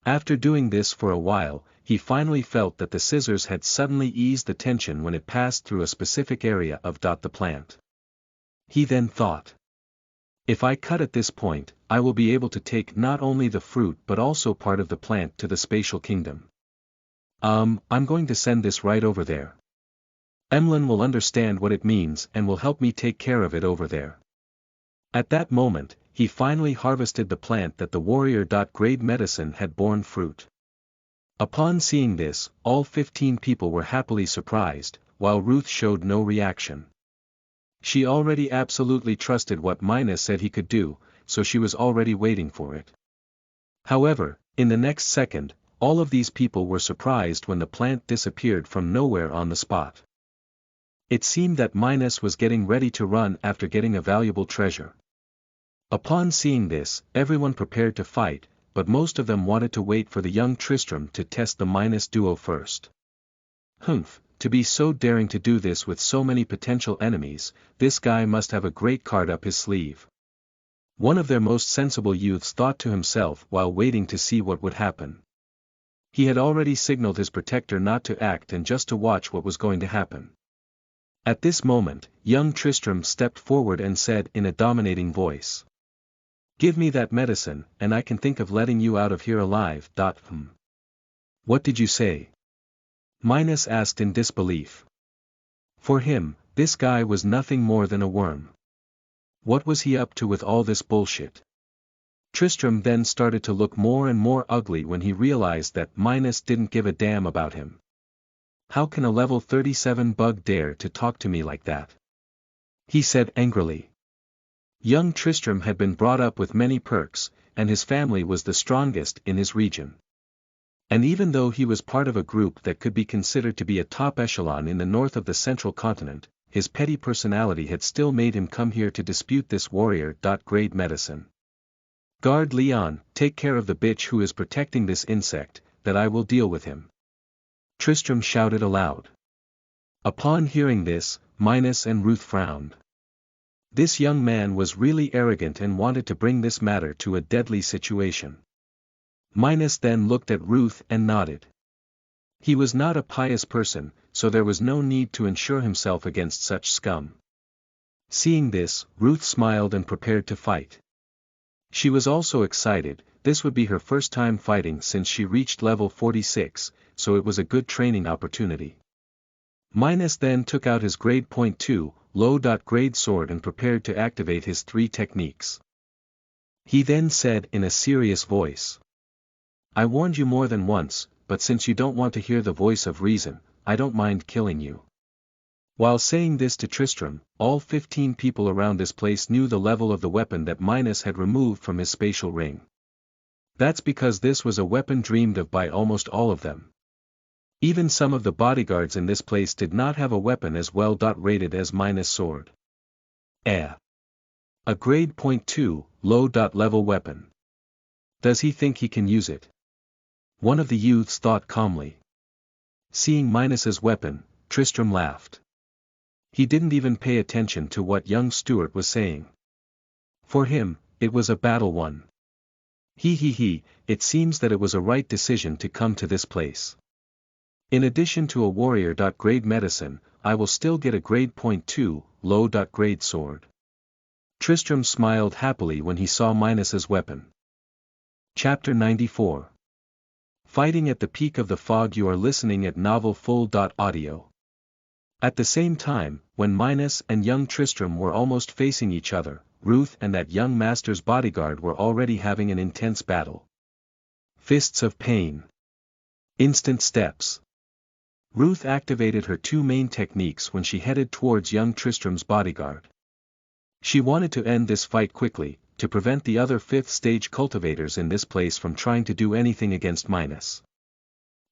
After doing this for a while, he finally felt that the scissors had suddenly eased the tension when it passed through a specific area of the plant. He then thought, if I cut at this point, I will be able to take not only the fruit but also part of the plant to the spatial kingdom. I'm going to send this right over there. Emlyn will understand what it means and will help me take care of it over there. At that moment, he finally harvested the plant that the warrior.grade medicine had borne fruit. Upon seeing this, all 15 people were happily surprised, while Ruth showed no reaction. She already absolutely trusted what Minos said he could do, so she was already waiting for it. However, in the next second, all of these people were surprised when the plant disappeared from nowhere on the spot. It seemed that Minos was getting ready to run after getting a valuable treasure. Upon seeing this, everyone prepared to fight, but most of them wanted to wait for the young Tristram to test the Minos duo first. Humph, to be so daring to do this with so many potential enemies, this guy must have a great card up his sleeve. One of their most sensible youths thought to himself while waiting to see what would happen. He had already signaled his protector not to act and just to watch what was going to happen. At this moment, young Tristram stepped forward and said in a dominating voice. "Give me that medicine, and I can think of letting you out of here alive." What did you say? Minos asked in disbelief. For him, this guy was nothing more than a worm. What was he up to with all this bullshit? Tristram then started to look more and more ugly when he realized that Minos didn't give a damn about him. How can a level 37 bug dare to talk to me like that? He said angrily. Young Tristram had been brought up with many perks, and his family was the strongest in his region. And even though he was part of a group that could be considered to be a top echelon in the north of the central continent, his petty personality had still made him come here to dispute this warrior-grade medicine. Guard Leon, take care of the bitch who is protecting this insect, that I will deal with him. Tristram shouted aloud. Upon hearing this, Minos and Ruth frowned. This young man was really arrogant and wanted to bring this matter to a deadly situation. Minos then looked at Ruth and nodded. He was not a pious person, so there was no need to insure himself against such scum. Seeing this, Ruth smiled and prepared to fight. She was also excited. This would be her first time fighting since she reached level 46, so it was a good training opportunity. Minos then took out his grade .2, low-grade sword and prepared to activate his 3 techniques. He then said in a serious voice. I warned you more than once, but since you don't want to hear the voice of reason, I don't mind killing you. While saying this to Tristram, all 15 people around this place knew the level of the weapon that Minos had removed from his spatial ring. That's because this was a weapon dreamed of by almost all of them. Even some of the bodyguards in this place did not have a weapon as well rated as Minos' sword. A grade .2, low-level weapon. Does he think he can use it? One of the youths thought calmly. Seeing Minos' weapon, Tristram laughed. He didn't even pay attention to what young Stuart was saying. For him, it was a battle won. It seems that it was a right decision to come to this place. In addition to a warrior-grade medicine, I will still get a grade .2, low-grade sword. Tristram smiled happily when he saw Minos' weapon. Chapter 94. Fighting at the peak of the fog. You are listening at Novel Full.audio. At the same time, when Minos and young Tristram were almost facing each other, Ruth and that young master's bodyguard were already having an intense battle. Fists of pain. Instant steps. Ruth activated her 2 main techniques when she headed towards young Tristram's bodyguard. She wanted to end this fight quickly, to prevent the other 5th stage cultivators in this place from trying to do anything against Minos.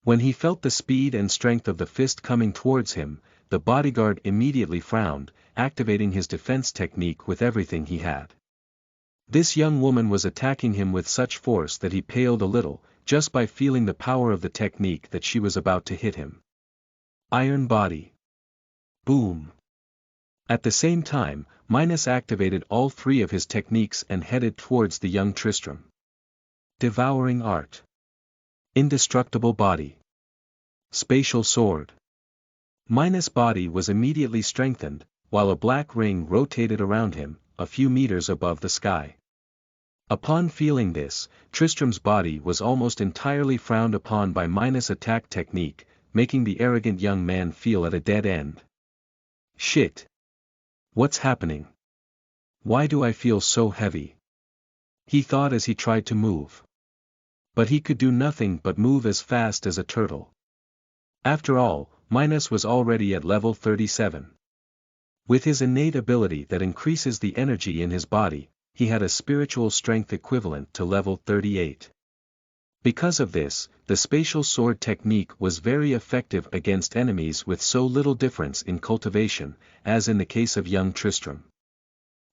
When he felt the speed and strength of the fist coming towards him, the bodyguard immediately frowned, activating his defense technique with everything he had. This young woman was attacking him with such force that he paled a little, just by feeling the power of the technique that she was about to hit him. Iron body. Boom. At the same time, Minos activated all 3 of his techniques and headed towards the young Tristram. Devouring art. Indestructible body. Spatial sword. Minos' body was immediately strengthened, while a black ring rotated around him, a few meters above the sky. Upon feeling this, Tristram's body was almost entirely frowned upon by Minos' attack technique, making the arrogant young man feel at a dead end. Shit. What's happening? Why do I feel so heavy? He thought as he tried to move. But he could do nothing but move as fast as a turtle. After all, Minos was already at level 37. With his innate ability that increases the energy in his body, he had a spiritual strength equivalent to level 38. Because of this, the spatial sword technique was very effective against enemies with so little difference in cultivation, as in the case of young Tristram.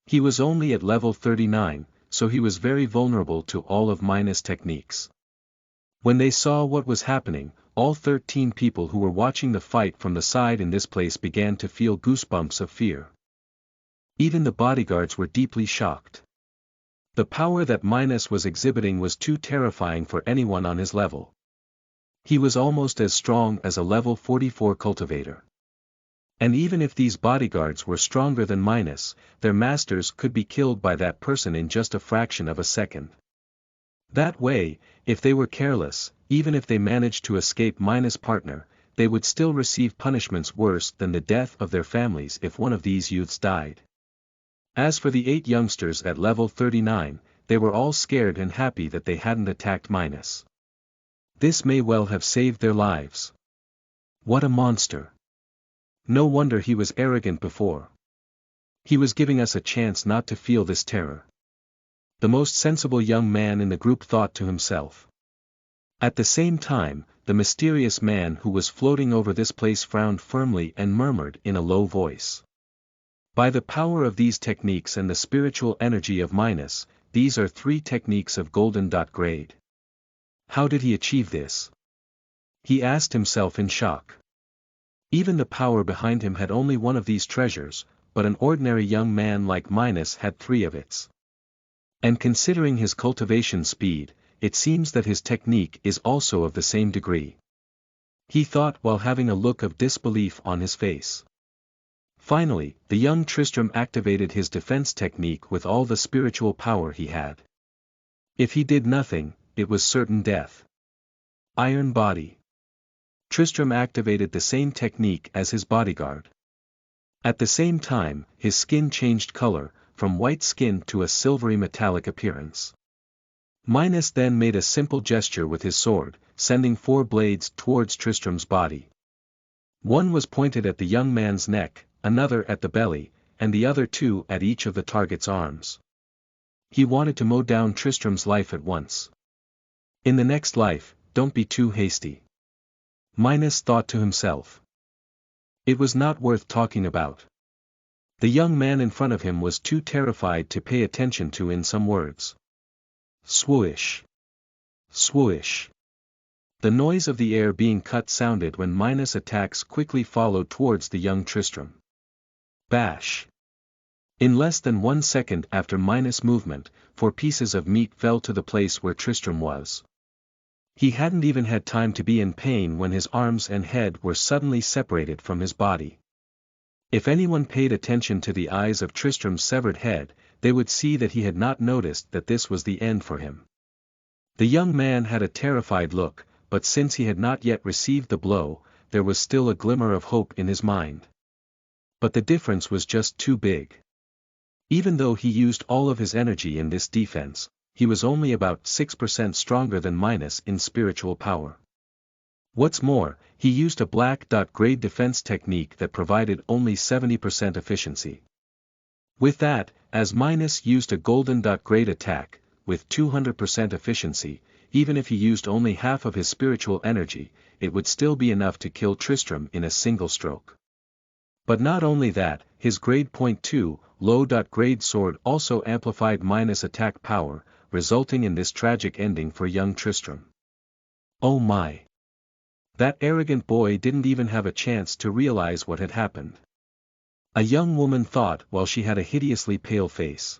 He was only at level 39, so he was very vulnerable to all of Minos' techniques. When they saw what was happening, all 13 people who were watching the fight from the side in this place began to feel goosebumps of fear. Even the bodyguards were deeply shocked. The power that Minos was exhibiting was too terrifying for anyone on his level. He was almost as strong as a level 44 cultivator. And even if these bodyguards were stronger than Minos, their masters could be killed by that person in just a fraction of a second. That way, if they were careless, even if they managed to escape Minos' partner, they would still receive punishments worse than the death of their families if one of these youths died. As for the 8 youngsters at level 39, they were all scared and happy that they hadn't attacked Minos. This may well have saved their lives. What a monster! No wonder he was arrogant before. He was giving us a chance not to feel this terror. The most sensible young man in the group thought to himself. At the same time, the mysterious man who was floating over this place frowned firmly and murmured in a low voice. By the power of these techniques and the spiritual energy of Minos, these are 3 techniques of golden grade. How did he achieve this? He asked himself in shock. Even the power behind him had only one of these treasures, but an ordinary young man like Minos had 3 of it. And considering his cultivation speed, it seems that his technique is also of the same degree. He thought while having a look of disbelief on his face. Finally, the young Tristram activated his defense technique with all the spiritual power he had. If he did nothing, it was certain death. Iron body. Tristram activated the same technique as his bodyguard. At the same time, his skin changed color, from white skin to a silvery metallic appearance. Minos then made a simple gesture with his sword, sending 4 blades towards Tristram's body. One was pointed at the young man's neck, another at the belly, and the other 2 at each of the target's arms. He wanted to mow down Tristram's life at once. In the next life, don't be too hasty. Minos thought to himself. It was not worth talking about. The young man in front of him was too terrified to pay attention to in some words. Swoosh! Swoosh! The noise of the air being cut sounded when Minos' attacks quickly followed towards the young Tristram. Bash! In less than 1 second after Minos' movement, 4 pieces of meat fell to the place where Tristram was. He hadn't even had time to be in pain when his arms and head were suddenly separated from his body. If anyone paid attention to the eyes of Tristram's severed head, they would see that he had not noticed that this was the end for him. The young man had a terrified look, but since he had not yet received the blow, there was still a glimmer of hope in his mind. But the difference was just too big. Even though he used all of his energy in this defense, he was only about 6% stronger than Minos in spiritual power. What's more, he used a black-grade defense technique that provided only 70% efficiency. With that, as Minos used a golden-grade attack, with 200% efficiency, even if he used only half of his spiritual energy, it would still be enough to kill Tristram in a single stroke. But not only that, his grade .2, low-grade sword also amplified Minos' attack power, resulting in this tragic ending for young Tristram. Oh my! That arrogant boy didn't even have a chance to realize what had happened. A young woman thought while she had a hideously pale face.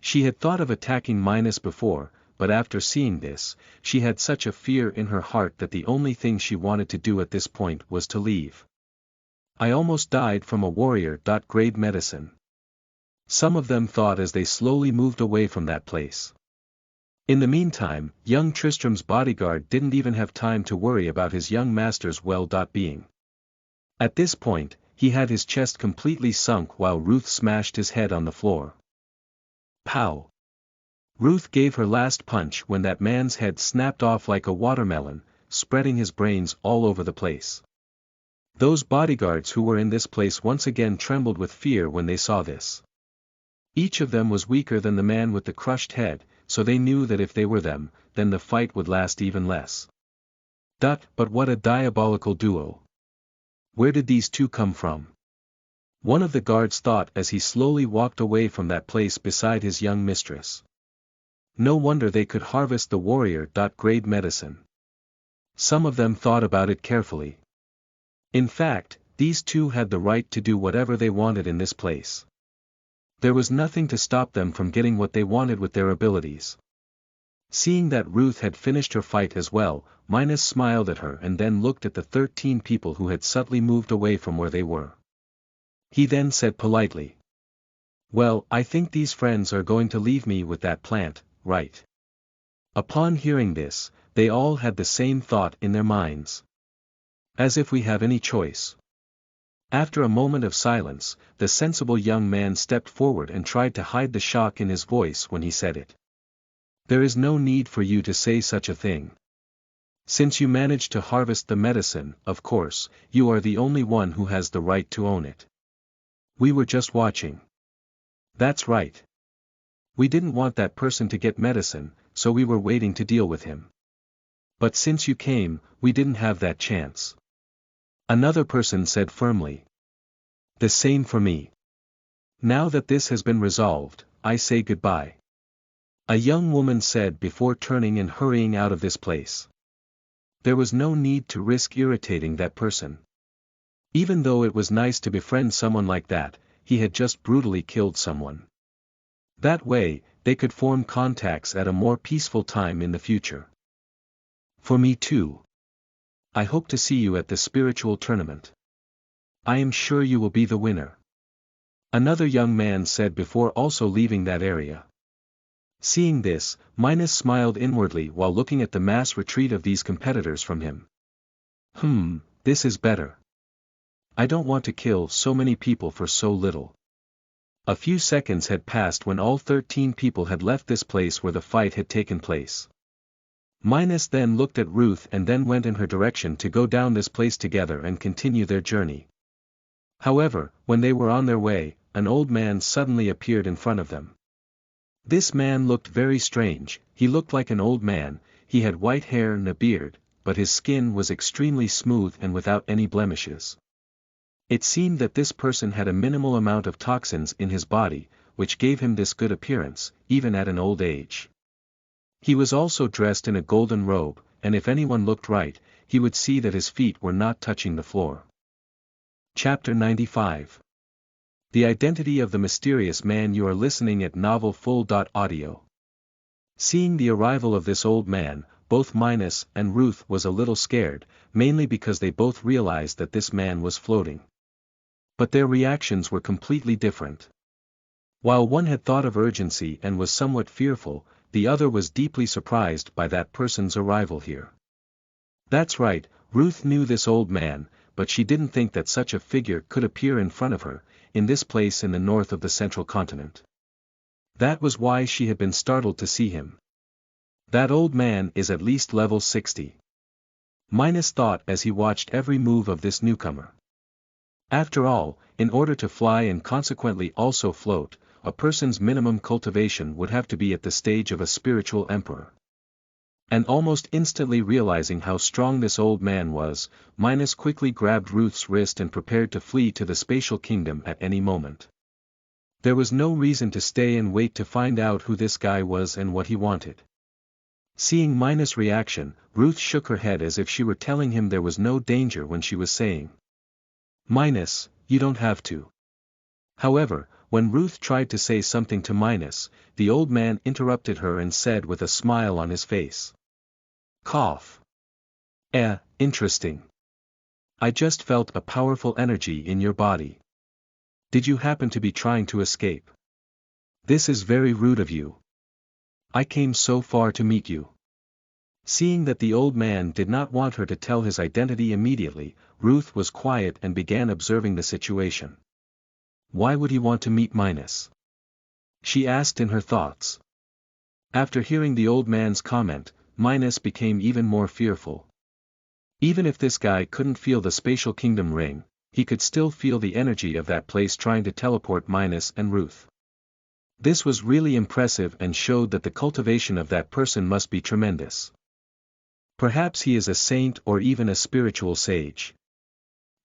She had thought of attacking Minos before, but after seeing this, she had such a fear in her heart that the only thing she wanted to do at this point was to leave. I almost died from a warrior-grade medicine. Some of them thought as they slowly moved away from that place. In the meantime, young Tristram's bodyguard didn't even have time to worry about his young master's well-being. At this point, he had his chest completely sunk while Ruth smashed his head on the floor. Pow! Ruth gave her last punch when that man's head snapped off like a watermelon, spreading his brains all over the place. Those bodyguards who were in this place once again trembled with fear when they saw this. Each of them was weaker than the man with the crushed head, so they knew that if they were them, then the fight would last even less. But what a diabolical duo! Where did these 2 come from? One of the guards thought as he slowly walked away from that place beside his young mistress. No wonder they could harvest the warrior-grade medicine. Some of them thought about it carefully. In fact, these 2 had the right to do whatever they wanted in this place. There was nothing to stop them from getting what they wanted with their abilities. Seeing that Ruth had finished her fight as well, Minos smiled at her and then looked at the 13 people who had subtly moved away from where they were. He then said politely, "Well, I think these friends are going to leave me with that plant, right?" Upon hearing this, they all had the same thought in their minds. As if we have any choice. After a moment of silence, the sensible young man stepped forward and tried to hide the shock in his voice when he said it. "There is no need for you to say such a thing. Since you managed to harvest the medicine, of course, you are the only one who has the right to own it. We were just watching." "That's right. We didn't want that person to get medicine, so we were waiting to deal with him. But since you came, we didn't have that chance." Another person said firmly. "The same for me. Now that this has been resolved, I say goodbye." A young woman said before turning and hurrying out of this place. There was no need to risk irritating that person. Even though it was nice to befriend someone like that, he had just brutally killed someone. That way, they could form contacts at a more peaceful time in the future. "For me too. I hope to see you at the spiritual tournament. I am sure you will be the winner," another young man said before also leaving that area. Seeing this, Minos smiled inwardly while looking at the mass retreat of these competitors from him. This is better. I don't want to kill so many people for so little. A few seconds had passed when all 13 people had left this place where the fight had taken place. Minos then looked at Ruth and then went in her direction to go down this place together and continue their journey. However, when they were on their way, an old man suddenly appeared in front of them. This man looked very strange. He looked like an old man, he had white hair and a beard, but his skin was extremely smooth and without any blemishes. It seemed that this person had a minimal amount of toxins in his body, which gave him this good appearance, even at an old age. He was also dressed in a golden robe, and if anyone looked right, he would see that his feet were not touching the floor. Chapter 95. The Identity of the Mysterious Man. You are listening at NovelFull.audio. Seeing the arrival of this old man, both Minos and Ruth was a little scared, mainly because they both realized that this man was floating. But their reactions were completely different. While one had thought of urgency and was somewhat fearful, the other was deeply surprised by that person's arrival here. That's right, Ruth knew this old man, but she didn't think that such a figure could appear in front of her, in this place in the north of the central continent. That was why she had been startled to see him. That old man is at least level 60. Minos thought as he watched every move of this newcomer. After all, in order to fly and consequently also float, a person's minimum cultivation would have to be at the stage of a spiritual emperor. And almost instantly realizing how strong this old man was, Minos quickly grabbed Ruth's wrist and prepared to flee to the spatial kingdom at any moment. There was no reason to stay and wait to find out who this guy was and what he wanted. Seeing Minos' reaction, Ruth shook her head as if she were telling him there was no danger when she was saying, "Minos, you don't have to." However, when Ruth tried to say something to Minos, the old man interrupted her and said with a smile on his face. Cough. Interesting. I just felt a powerful energy in your body. Did you happen to be trying to escape? This is very rude of you. I came so far to meet you. Seeing that the old man did not want her to tell his identity immediately, Ruth was quiet and began observing the situation. Why would he want to meet Minos? She asked in her thoughts. After hearing the old man's comment, Minos became even more fearful. Even if this guy couldn't feel the spatial kingdom ring, he could still feel the energy of that place trying to teleport Minos and Ruth. This was really impressive and showed that the cultivation of that person must be tremendous. Perhaps he is a saint or even a spiritual sage.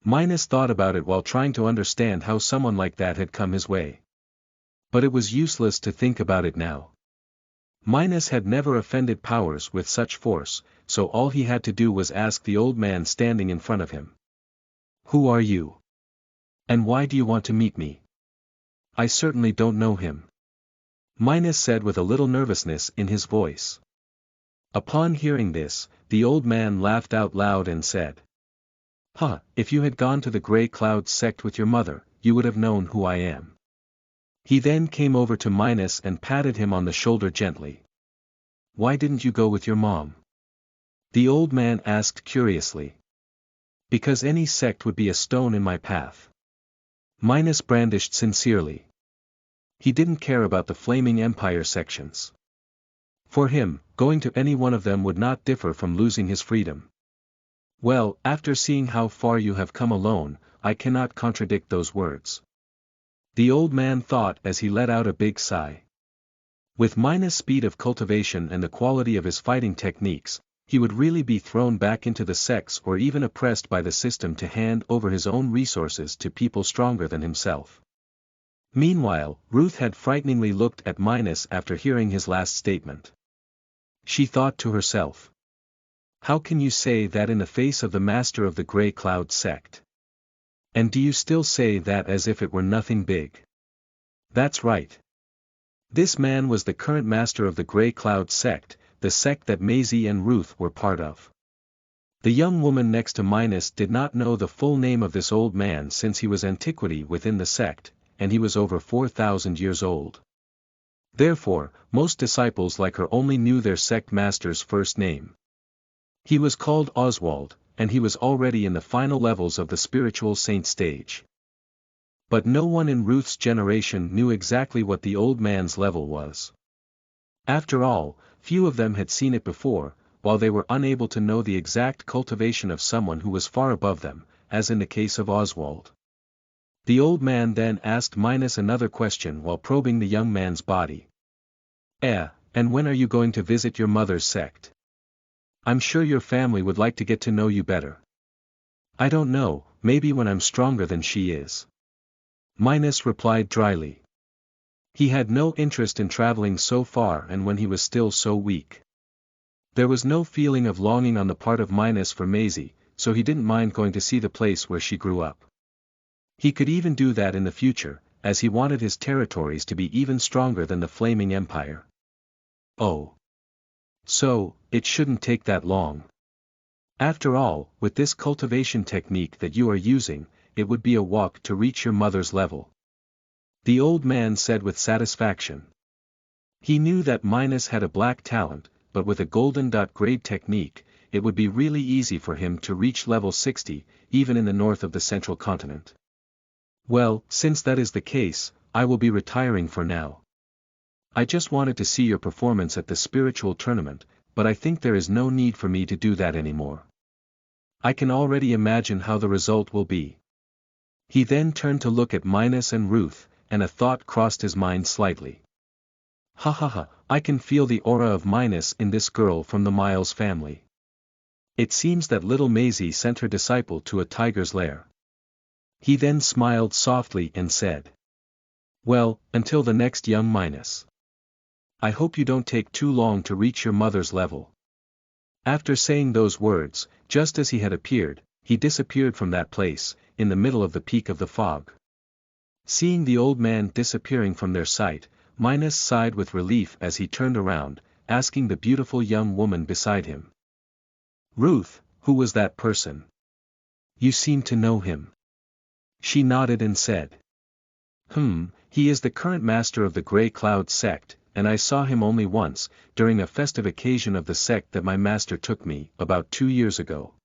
Minos thought about it while trying to understand how someone like that had come his way. But it was useless to think about it now. Minos had never offended powers with such force, so all he had to do was ask the old man standing in front of him. Who are you? And why do you want to meet me? I certainly don't know him. Minos said with a little nervousness in his voice. Upon hearing this, the old man laughed out loud and said, "Ha, if you had gone to the Grey Cloud sect with your mother, you would have known who I am." He then came over to Minos and patted him on the shoulder gently. "Why didn't you go with your mom?" the old man asked curiously. "Because any sect would be a stone in my path." Minos brandished sincerely. He didn't care about the Flaming Empire sections. For him, going to any one of them would not differ from losing his freedom. "Well, after seeing how far you have come alone, I cannot contradict those words," the old man thought as he let out a big sigh. With Minos' speed of cultivation and the quality of his fighting techniques, he would really be thrown back into the sects or even oppressed by the system to hand over his own resources to people stronger than himself. Meanwhile, Ruth had frighteningly looked at Minos after hearing his last statement. She thought to herself, "How can you say that in the face of the master of the Grey Cloud sect? And do you still say that as if it were nothing big?" That's right. This man was the current master of the Grey Cloud sect, the sect that Maisie and Ruth were part of. The young woman next to Minos did not know the full name of this old man since he was antiquity within the sect, and he was over 4,000 years old. Therefore, most disciples like her only knew their sect master's first name. He was called Oswald, and he was already in the final levels of the spiritual saint stage. But no one in Ruth's generation knew exactly what the old man's level was. After all, few of them had seen it before, while they were unable to know the exact cultivation of someone who was far above them, as in the case of Oswald. The old man then asked Minos another question while probing the young man's body. And when are you going to visit your mother's sect? I'm sure your family would like to get to know you better." "I don't know, maybe when I'm stronger than she is," Minos replied dryly. He had no interest in traveling so far and when he was still so weak. There was no feeling of longing on the part of Minos for Maisie, so he didn't mind going to see the place where she grew up. He could even do that in the future, as he wanted his territories to be even stronger than the Flaming Empire. "Oh. So, it shouldn't take that long. After all, with this cultivation technique that you are using, it would be a walk to reach your mother's level," the old man said with satisfaction. He knew that Minos had a black talent, but with a golden grade technique, it would be really easy for him to reach level 60, even in the north of the central continent. "Well, since that is the case, I will be retiring for now. I just wanted to see your performance at the spiritual tournament, but I think there is no need for me to do that anymore. I can already imagine how the result will be." He then turned to look at Minos and Ruth, and a thought crossed his mind slightly. Ha ha ha, I can feel the aura of Minos in this girl from the Miles family. It seems that little Maisie sent her disciple to a tiger's lair. He then smiled softly and said, "Well, until the next young Minos. I hope you don't take too long to reach your mother's level." After saying those words, just as he had appeared, he disappeared from that place, in the middle of the peak of the fog. Seeing the old man disappearing from their sight, Minos sighed with relief as he turned around, asking the beautiful young woman beside him, "Ruth, who was that person? You seem to know him." She nodded and said, He is the current master of the Grey Cloud sect, and I saw him only once, during a festive occasion of the sect that my master took me, about 2 years ago.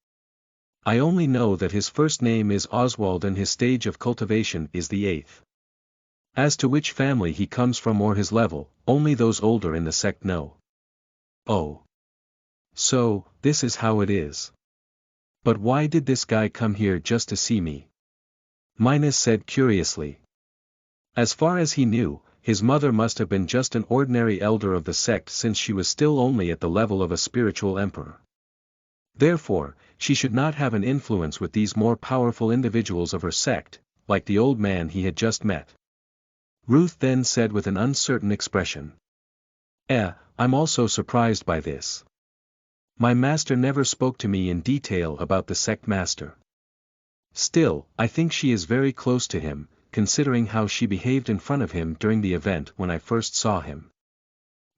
I only know that his first name is Oswald and his stage of cultivation is the 8th. As to which family he comes from or his level, only those older in the sect know." "Oh. So, this is how it is. But why did this guy come here just to see me?" Minos said curiously. As far as he knew, his mother must have been just an ordinary elder of the sect since she was still only at the level of a spiritual emperor. Therefore, she should not have an influence with these more powerful individuals of her sect, like the old man he had just met. Ruth then said with an uncertain expression, I'm also surprised by this. My master never spoke to me in detail about the sect master. Still, I think she is very close to him, considering how she behaved in front of him during the event when I first saw him.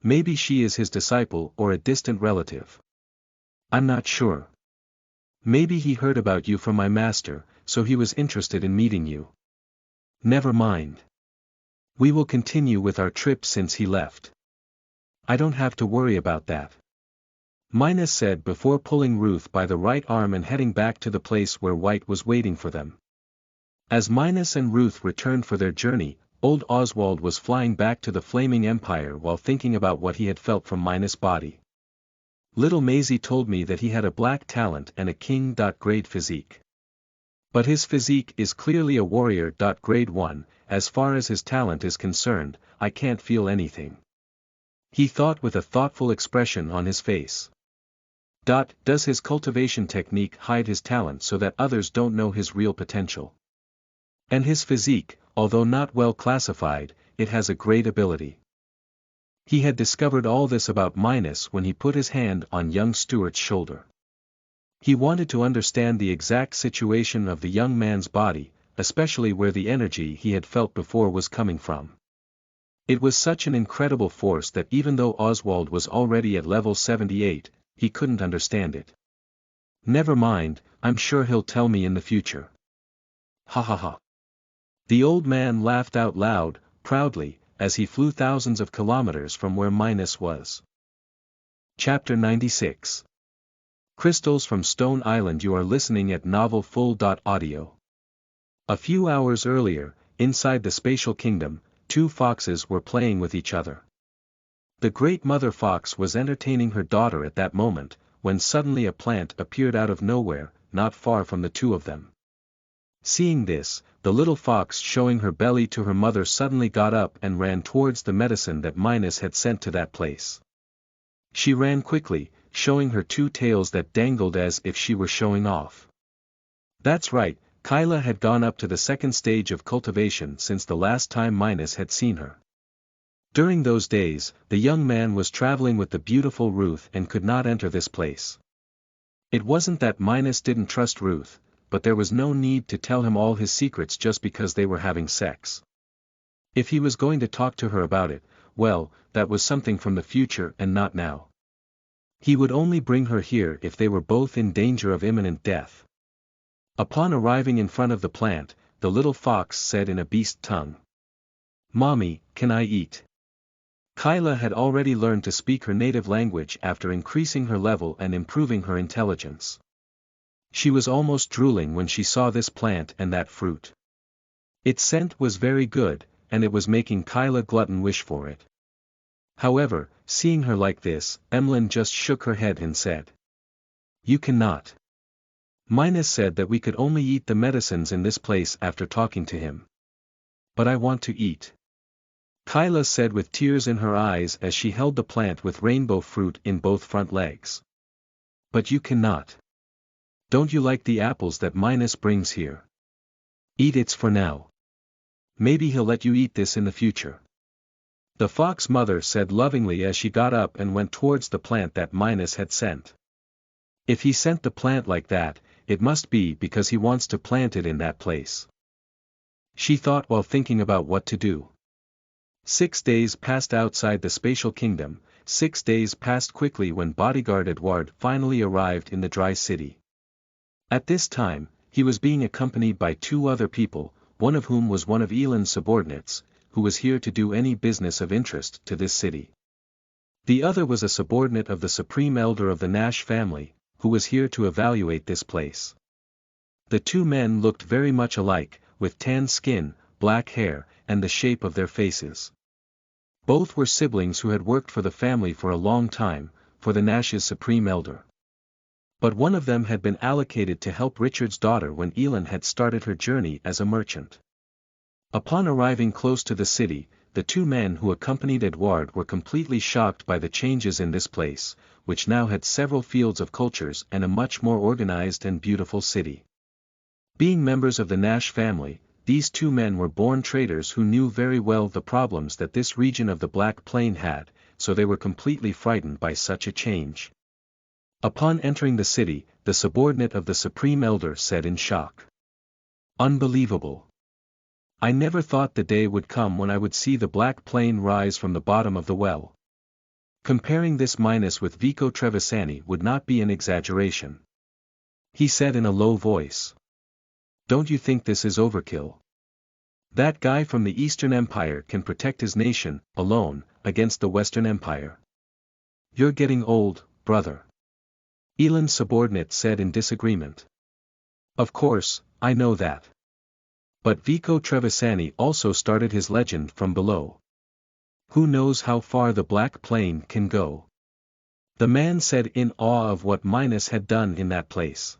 Maybe she is his disciple or a distant relative. I'm not sure. Maybe he heard about you from my master, so he was interested in meeting you. Never mind. We will continue with our trip since he left. I don't have to worry about that. Minas said before pulling Ruth by the right arm and heading back to the place where White was waiting for them. As Minas and Ruth returned for their journey, old Oswald was flying back to the Flaming Empire while thinking about what he had felt from Minas' body. Little Maisie told me that he had a black talent and a king.grade physique. But his physique is clearly a warrior.grade 1, as far as his talent is concerned, I can't feel anything. He thought with a thoughtful expression on his face. Does his cultivation technique hide his talent so that others don't know his real potential? And his physique, although not well classified, it has a great ability. He had discovered all this about Minas when he put his hand on young Stuart's shoulder. He wanted to understand the exact situation of the young man's body, especially where the energy he had felt before was coming from. It was such an incredible force that even though Oswald was already at level 78, he couldn't understand it. Never mind, I'm sure he'll tell me in the future. Ha ha ha. The old man laughed out loud, proudly, as he flew thousands of kilometers from where Minas was. Chapter 96. Crystals from Stone Island. You are listening at NovelFull.audio. A few hours earlier, inside the Spatial Kingdom, two foxes were playing with each other. The great mother fox was entertaining her daughter at that moment, when suddenly a plant appeared out of nowhere, not far from the two of them. Seeing this, the little fox showing her belly to her mother suddenly got up and ran towards the medicine that Minas had sent to that place. She ran quickly, showing her two tails that dangled as if she were showing off. That's right, Kyla had gone up to the second stage of cultivation since the last time Minas had seen her. During those days, the young man was traveling with the beautiful Ruth and could not enter this place. It wasn't that Minas didn't trust Ruth, but there was no need to tell him all his secrets just because they were having sex. If he was going to talk to her about it, well, that was something from the future and not now. He would only bring her here if they were both in danger of imminent death. Upon arriving in front of the plant, the little fox said in a beast tongue, "Mommy, can I eat?" Kyla had already learned to speak her native language after increasing her level and improving her intelligence. She was almost drooling when she saw this plant and that fruit. Its scent was very good, and it was making Kyla glutton wish for it. However, seeing her like this, Emlyn just shook her head and said, "You cannot. Minas said that we could only eat the medicines in this place after talking to him. But I want to eat." Kyla said with tears in her eyes as she held the plant with rainbow fruit in both front legs. "But you cannot. Don't you like the apples that Minas brings here? Eat it for now. Maybe he'll let you eat this in the future." The fox mother said lovingly as she got up and went towards the plant that Minas had sent. If he sent the plant like that, it must be because he wants to plant it in that place. She thought while thinking about what to do. 6 days passed outside the Spatial Kingdom. 6 days passed quickly when bodyguard Edward finally arrived in the Dry City. At this time, he was being accompanied by 2 other people, one of whom was one of Elend's subordinates, who was here to do any business of interest to this city. The other was a subordinate of the Supreme Elder of the Nash family, who was here to evaluate this place. The 2 men looked very much alike, with tan skin, black hair, and the shape of their faces. Both were siblings who had worked for the family for a long time, for the Nash's Supreme Elder. But one of them had been allocated to help Richard's daughter when Elend had started her journey as a merchant. Upon arriving close to the city, the 2 men who accompanied Edward were completely shocked by the changes in this place, which now had several fields of cultures and a much more organized and beautiful city. Being members of the Nash family, these 2 men were born traders who knew very well the problems that this region of the Black Plain had, so they were completely frightened by such a change. Upon entering the city, the subordinate of the Supreme Elder said in shock, "Unbelievable. I never thought the day would come when I would see the Black Plain rise from the bottom of the well. Comparing this Minas with Vico Trevisani would not be an exaggeration. He said in a low voice. Don't you think this is overkill? That guy from the Eastern Empire can protect his nation, alone, against the Western Empire. You're getting old, brother. Elan's subordinate said in disagreement. Of course, I know that. But Vico Trevisani also started his legend from below. Who knows how far the Black Plane can go? The man said in awe of what Minas had done in that place.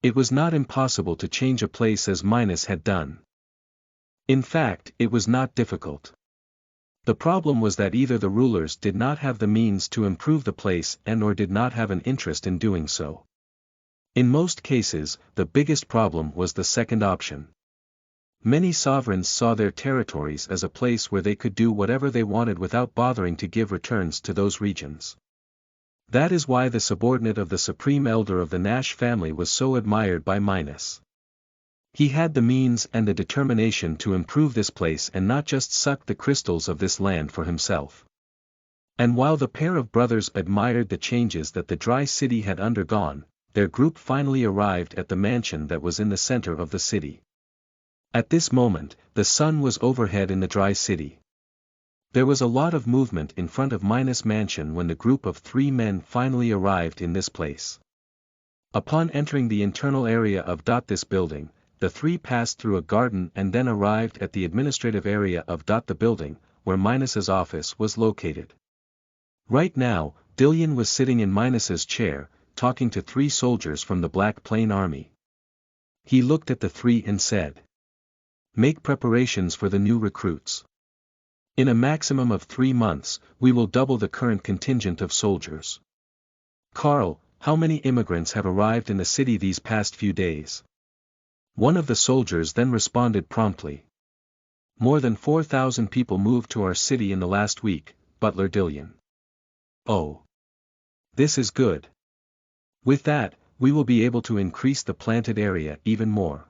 It was not impossible to change a place as Minas had done. In fact, it was not difficult. The problem was that either the rulers did not have the means to improve the place and or did not have an interest in doing so. In most cases, the biggest problem was the second option. Many sovereigns saw their territories as a place where they could do whatever they wanted without bothering to give returns to those regions. That is why the subordinate of the supreme elder of the Nash family was so admired by Minas. He had the means and the determination to improve this place and not just suck the crystals of this land for himself. And while the pair of brothers admired the changes that the dry city had undergone, their group finally arrived at the mansion that was in the center of the city. At this moment, the sun was overhead in the dry city. There was a lot of movement in front of Minas' mansion when the group of 3 men finally arrived in this place. Upon entering the internal area of this building, the 3 passed through a garden and then arrived at the administrative area of the building, where Minas' office was located. Right now, Dillion was sitting in Minas' chair, talking to 3 soldiers from the Black Plane Army. He looked at the 3 and said, "Make preparations for the new recruits. In a maximum of 3 months, we will double the current contingent of soldiers. Carl, how many immigrants have arrived in the city these past few days?" One of the soldiers then responded promptly. "More than 4,000 people moved to our city in the last week, Butler Dillion." "Oh. This is good. With that, we will be able to increase the planted area even more."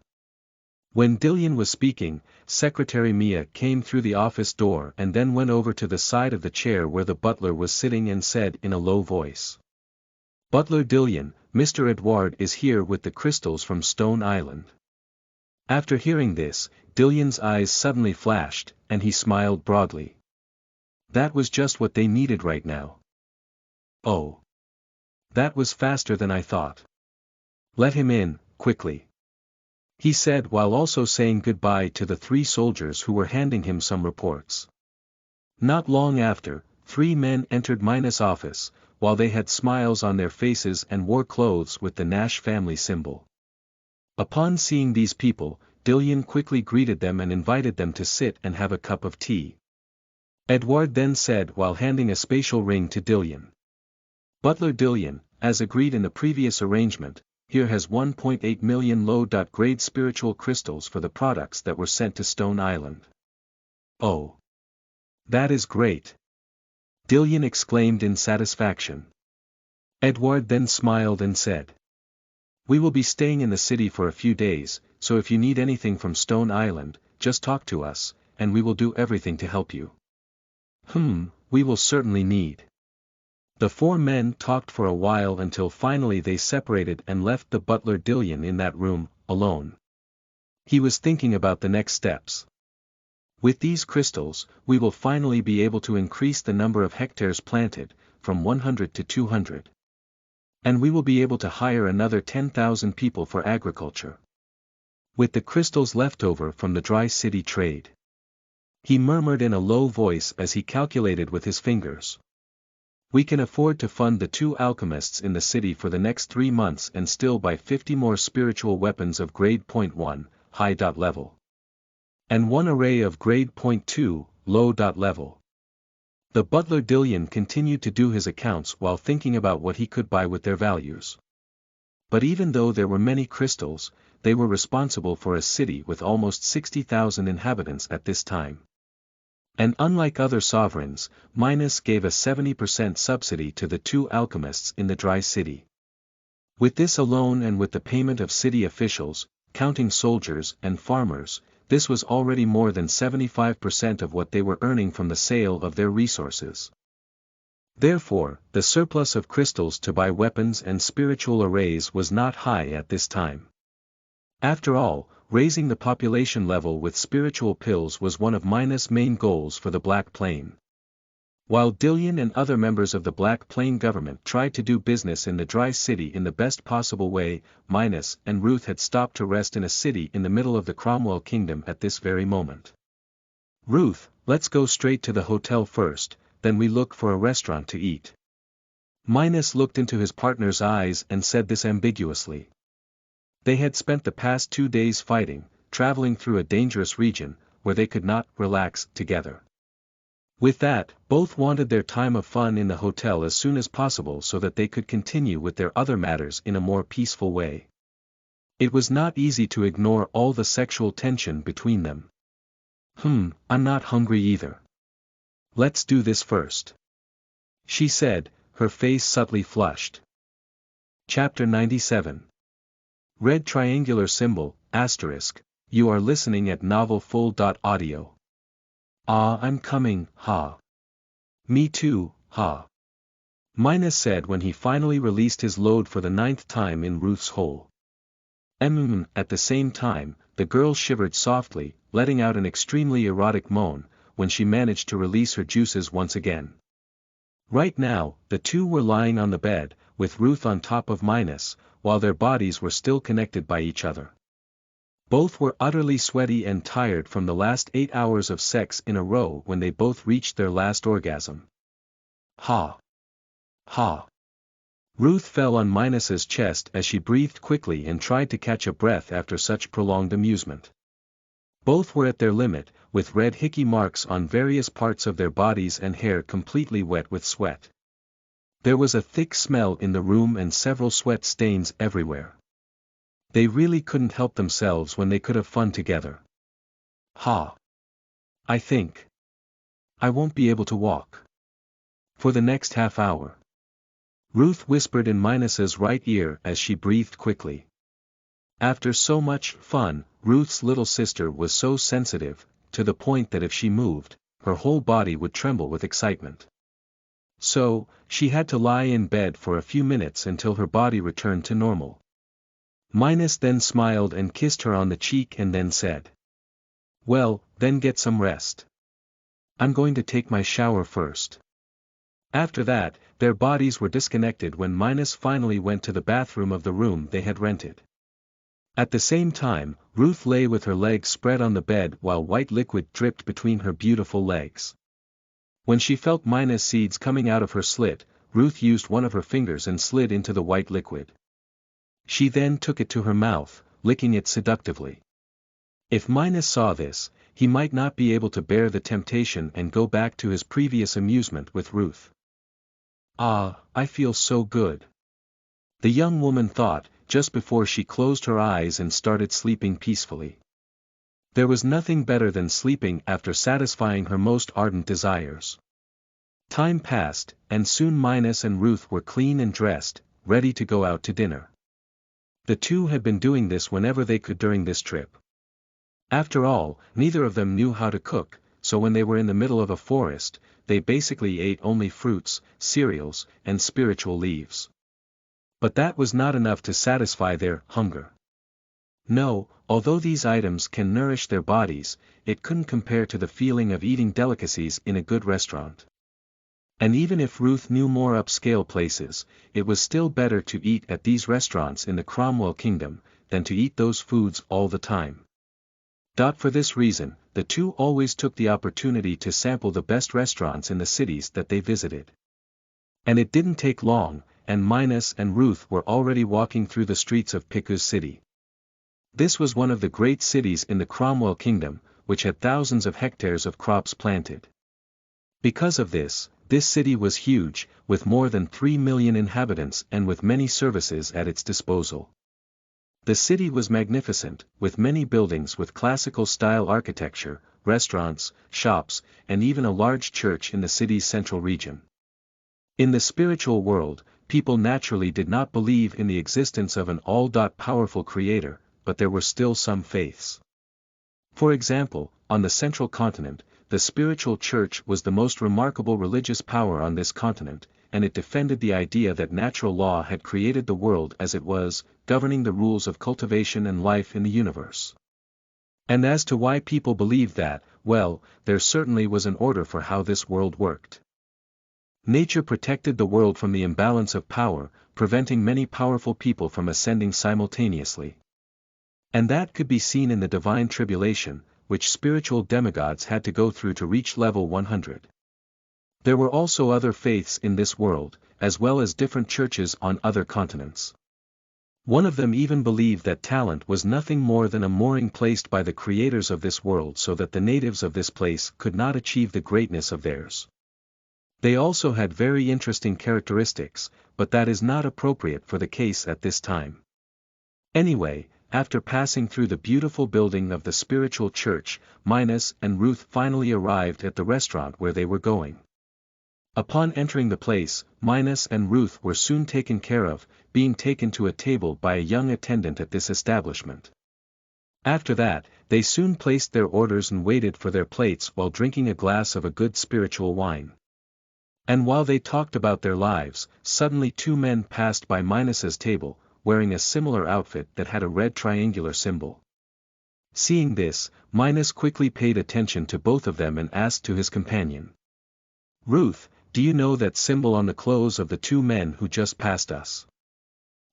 When Dillion was speaking, Secretary Mia came through the office door and then went over to the side of the chair where the butler was sitting and said in a low voice. "Butler Dillion, Mr. Edward is here with the crystals from Stone Island." After hearing this, Dillion's eyes suddenly flashed, and he smiled broadly. That was just what they needed right now. "Oh. That was faster than I thought. Let him in, quickly," he said while also saying goodbye to the 3 soldiers who were handing him some reports. Not long after, 3 men entered Minas' office, while they had smiles on their faces and wore clothes with the Nash family symbol. Upon seeing these people, Dillion quickly greeted them and invited them to sit and have a cup of tea. Edward then said while handing a spatial ring to Dillion. "Butler Dillion, as agreed in the previous arrangement, here has 1.8 million low-grade spiritual crystals for the products that were sent to Stone Island." "Oh. That is great!" Dillion exclaimed in satisfaction. Edward then smiled and said, "We will be staying in the city for a few days, so if you need anything from Stone Island, just talk to us, and we will do everything to help you." We will certainly need." The 4 men talked for a while until finally they separated and left the butler Dillion in that room, alone. He was thinking about the next steps. With these crystals, we will finally be able to increase the number of hectares planted, from 100 to 200. And we will be able to hire another 10,000 people for agriculture. With the crystals left over from the dry city trade. He murmured in a low voice as he calculated with his fingers. "We can afford to fund the 2 alchemists in the city for the next 3 months and still buy 50 more spiritual weapons of grade .1, high level. And 1 array of grade .2, low level." The butler Dillion continued to do his accounts while thinking about what he could buy with their values. But even though there were many crystals, they were responsible for a city with almost 60,000 inhabitants at this time. And unlike other sovereigns, Minas gave a 70% subsidy to the 2 alchemists in the dry city. With this alone and with the payment of city officials, counting soldiers and farmers, this was already more than 75% of what they were earning from the sale of their resources. Therefore, the surplus of crystals to buy weapons and spiritual arrays was not high at this time. After all, raising the population level with spiritual pills was one of Minas' main goals for the Black Plain. While Dillion and other members of the Black Plain government tried to do business in the dry city in the best possible way, Minas and Ruth had stopped to rest in a city in the middle of the Cromwell Kingdom at this very moment. "Ruth, let's go straight to the hotel first, then we look for a restaurant to eat." Minas looked into his partner's eyes and said this ambiguously. They had spent the past 2 days fighting, traveling through a dangerous region, where they could not relax together. With that, both wanted their time of fun in the hotel as soon as possible so that they could continue with their other matters in a more peaceful way. It was not easy to ignore all the sexual tension between them. I'm not hungry either. Let's do this first," she said, her face subtly flushed. Chapter 97. Red triangular symbol, asterisk, you are listening at novelfull.audio. "Ah, I'm coming, ha. Me too, ha." Minas said when he finally released his load for the 9th time in Ruth's hole. At the same time, the girl shivered softly, letting out an extremely erotic moan, when she managed to release her juices once again. Right now, the two were lying on the bed, with Ruth on top of Minas, while their bodies were still connected by each other. Both were utterly sweaty and tired from the last 8 hours of sex in a row when they both reached their last orgasm. Ha! Ha! Ruth fell on Minas's chest as she breathed quickly and tried to catch a breath after such prolonged amusement. Both were at their limit, with red hickey marks on various parts of their bodies and hair completely wet with sweat. There was a thick smell in the room and several sweat stains everywhere. They really couldn't help themselves when they could have fun together. Ha! I think I won't be able to walk for the next half hour, Ruth whispered in Minas's right ear as she breathed quickly. After so much fun, Ruth's little sister was so sensitive, to the point that if she moved, her whole body would tremble with excitement. So, she had to lie in bed for a few minutes until her body returned to normal. Minas then smiled and kissed her on the cheek and then said, "Well, then get some rest. I'm going to take my shower first." After that, their bodies were disconnected when Minas finally went to the bathroom of the room they had rented. At the same time, Ruth lay with her legs spread on the bed while white liquid dripped between her beautiful legs. When she felt Minas' seeds coming out of her slit, Ruth used one of her fingers and slid into the white liquid. She then took it to her mouth, licking it seductively. If Minas saw this, he might not be able to bear the temptation and go back to his previous amusement with Ruth. "Ah, I feel so good," the young woman thought, just before she closed her eyes and started sleeping peacefully. There was nothing better than sleeping after satisfying her most ardent desires. Time passed, and soon Minas and Ruth were clean and dressed, ready to go out to dinner. The two had been doing this whenever they could during this trip. After all, neither of them knew how to cook, so when they were in the middle of a forest, they basically ate only fruits, cereals, and spiritual leaves. But that was not enough to satisfy their hunger. No, although these items can nourish their bodies, it couldn't compare to the feeling of eating delicacies in a good restaurant. And even if Ruth knew more upscale places, it was still better to eat at these restaurants in the Cromwell Kingdom, than to eat those foods all the time. For this reason, the two always took the opportunity to sample the best restaurants in the cities that they visited. And it didn't take long, and Minas and Ruth were already walking through the streets of Picus City. This was one of the great cities in the Cromwell Kingdom, which had thousands of hectares of crops planted. Because of this city was huge, with more than 3 million inhabitants and with many services at its disposal. The city was magnificent, with many buildings with classical-style architecture, restaurants, shops, and even a large church in the city's central region. In the spiritual world, people naturally did not believe in the existence of an all-powerful creator, but there were still some faiths. For example, on the central continent, the spiritual church was the most remarkable religious power on this continent, and it defended the idea that natural law had created the world as it was, governing the rules of cultivation and life in the universe. And as to why people believed that, well, there certainly was an order for how this world worked. Nature protected the world from the imbalance of power, preventing many powerful people from ascending simultaneously. And that could be seen in the divine tribulation, which spiritual demigods had to go through to reach level 100. There were also other faiths in this world, as well as different churches on other continents. One of them even believed that talent was nothing more than a mooring placed by the creators of this world so that the natives of this place could not achieve the greatness of theirs. They also had very interesting characteristics, but that is not appropriate for the case at this time. Anyway, after passing through the beautiful building of the spiritual church, Minos and Ruth finally arrived at the restaurant where they were going. Upon entering the place, Minos and Ruth were soon taken care of, being taken to a table by a young attendant at this establishment. After that, they soon placed their orders and waited for their plates while drinking a glass of a good spiritual wine. And while they talked about their lives, suddenly two men passed by Minos's table, wearing a similar outfit that had a red triangular symbol. Seeing this, Minos quickly paid attention to both of them and asked to his companion, "Ruth, do you know that symbol on the clothes of the two men who just passed us?"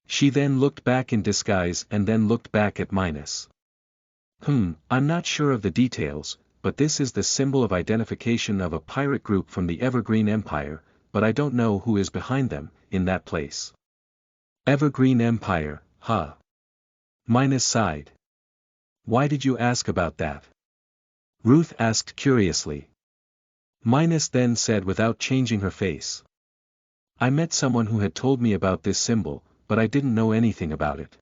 She then looked back in disguise and then looked back at Minos. I'm not sure of the details, but this is the symbol of identification of a pirate group from the Evergreen Empire, but I don't know who is behind them, in that place." "Evergreen Empire, huh?" Minos sighed. "Why did you ask about that?" Ruth asked curiously. Minos then said without changing her face. "I met someone who had told me about this symbol, but I didn't know anything about it."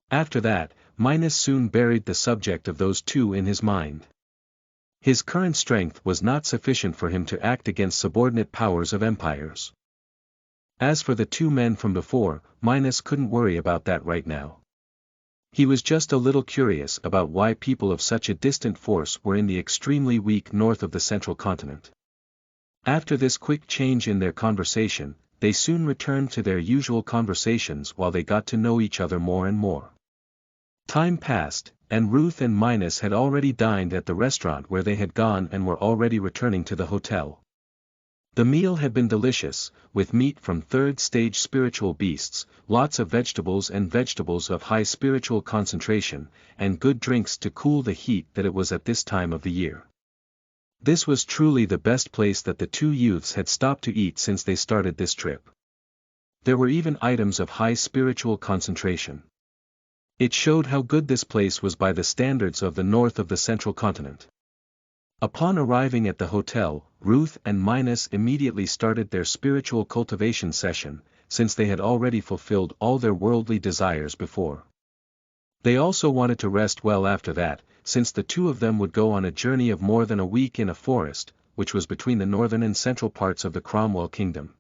After that, Minos soon buried the subject of those two in his mind. His current strength was not sufficient for him to act against subordinate powers of empires. As for the two men from before, Minos couldn't worry about that right now. He was just a little curious about why people of such a distant force were in the extremely weak north of the central continent. After this quick change in their conversation, they soon returned to their usual conversations while they got to know each other more and more. Time passed, and Ruth and Minos had already dined at the restaurant where they had gone and were already returning to the hotel. The meal had been delicious, with meat from third-stage spiritual beasts, lots of vegetables of high spiritual concentration, and good drinks to cool the heat that it was at this time of the year. This was truly the best place that the two youths had stopped to eat since they started this trip. There were even items of high spiritual concentration. It showed how good this place was by the standards of the north of the central continent. Upon arriving at the hotel, Ruth and Minos immediately started their spiritual cultivation session, since they had already fulfilled all their worldly desires before. They also wanted to rest well after that, since the two of them would go on a journey of more than a week in a forest, which was between the northern and central parts of the Cromwell Kingdom.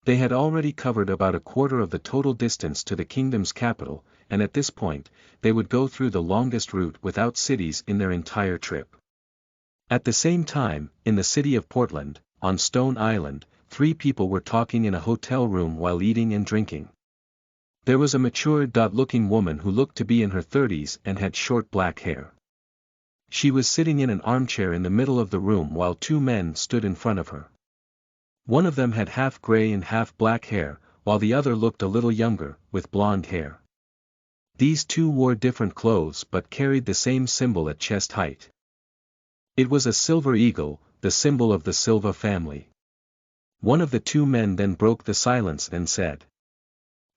They had already covered about a quarter of the total distance to the kingdom's capital, and at this point, they would go through the longest route without cities in their entire trip. At the same time, in the city of Portland, on Stone Island, three people were talking in a hotel room while eating and drinking. There was a mature-looking woman who looked to be in her 30s and had short black hair. She was sitting in an armchair in the middle of the room while two men stood in front of her. One of them had half gray and half black hair, while the other looked a little younger, with blonde hair. These two wore different clothes but carried the same symbol at chest height. It was a silver eagle, the symbol of the Silva family. One of the two men then broke the silence and said,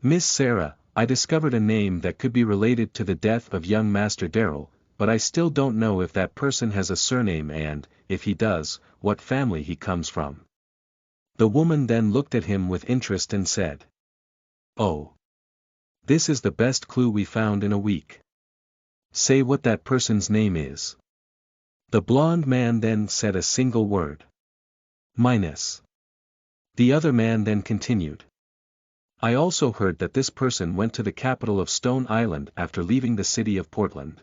"Miss Sarah, I discovered a name that could be related to the death of young Master Darrell, but I still don't know if that person has a surname and, if he does, what family he comes from." The woman then looked at him with interest and said, "Oh. This is the best clue we found in a week. Say what that person's name is." The blonde man then said a single word. "Minos." The other man then continued. "I also heard that this person went to the capital of Stone Island after leaving the city of Portland.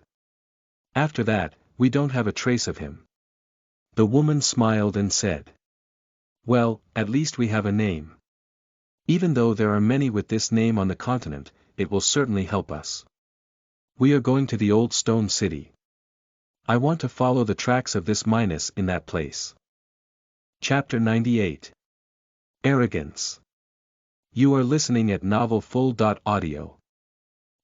After that, we don't have a trace of him." The woman smiled and said. Well, at least we have a name. Even though there are many with this name on the continent, it will certainly help us. We are going to the old stone city. I want to follow the tracks of this Minos in that place. Chapter 98. Arrogance. You are listening at NovelFull.audio.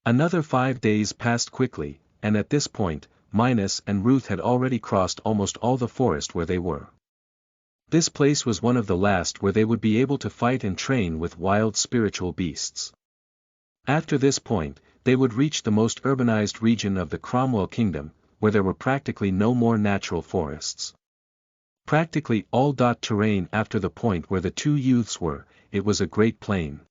Another 5 days passed quickly, and at this point, Minos and Ruth had already crossed almost all the forest where they were. This place was one of the last where they would be able to fight and train with wild spiritual beasts. After this point, they would reach the most urbanized region of the Cromwell Kingdom, where there were practically no more natural forests. Practically all terrain after the point where the two youths were, it was a great plain.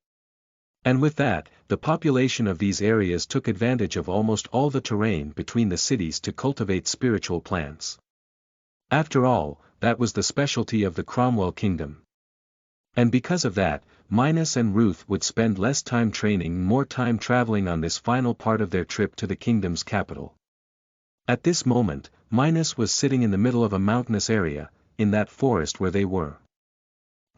And with that, the population of these areas took advantage of almost all the terrain between the cities to cultivate spiritual plants. After all, that was the specialty of the Cromwell Kingdom. And because of that, Minos and Ruth would spend less time training and more time traveling on this final part of their trip to the kingdom's capital. At this moment, Minos was sitting in the middle of a mountainous area, in that forest where they were.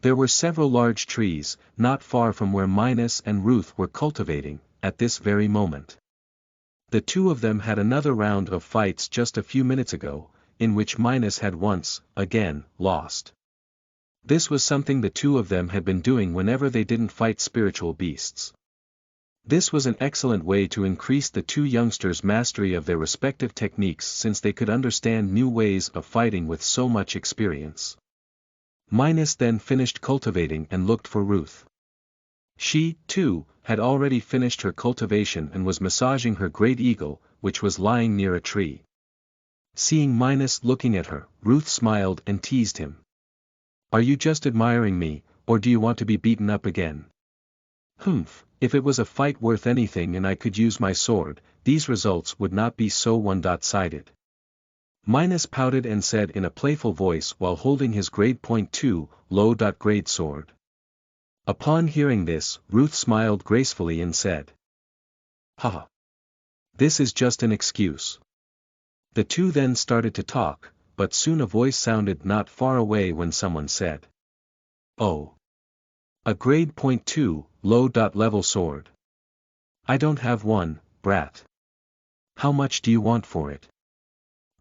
There were several large trees, not far from where Minos and Ruth were cultivating, at this very moment. The two of them had another round of fights just a few minutes ago, in which Minos had once, again, lost. This was something the two of them had been doing whenever they didn't fight spiritual beasts. This was an excellent way to increase the two youngsters' mastery of their respective techniques since they could understand new ways of fighting with so much experience. Minos then finished cultivating and looked for Ruth. She, too, had already finished her cultivation and was massaging her great eagle, which was lying near a tree. Seeing Minos looking at her, Ruth smiled and teased him. Are you just admiring me, or do you want to be beaten up again? Humph, if it was a fight worth anything and I could use my sword, these results would not be so one-sided. Minos pouted and said in a playful voice while holding his grade .2, low-grade sword. Upon hearing this, Ruth smiled gracefully and said. Haha. This is just an excuse. The two then started to talk, but soon a voice sounded not far away when someone said. Oh. A grade .2, low-level sword. I don't have one, brat. How much do you want for it?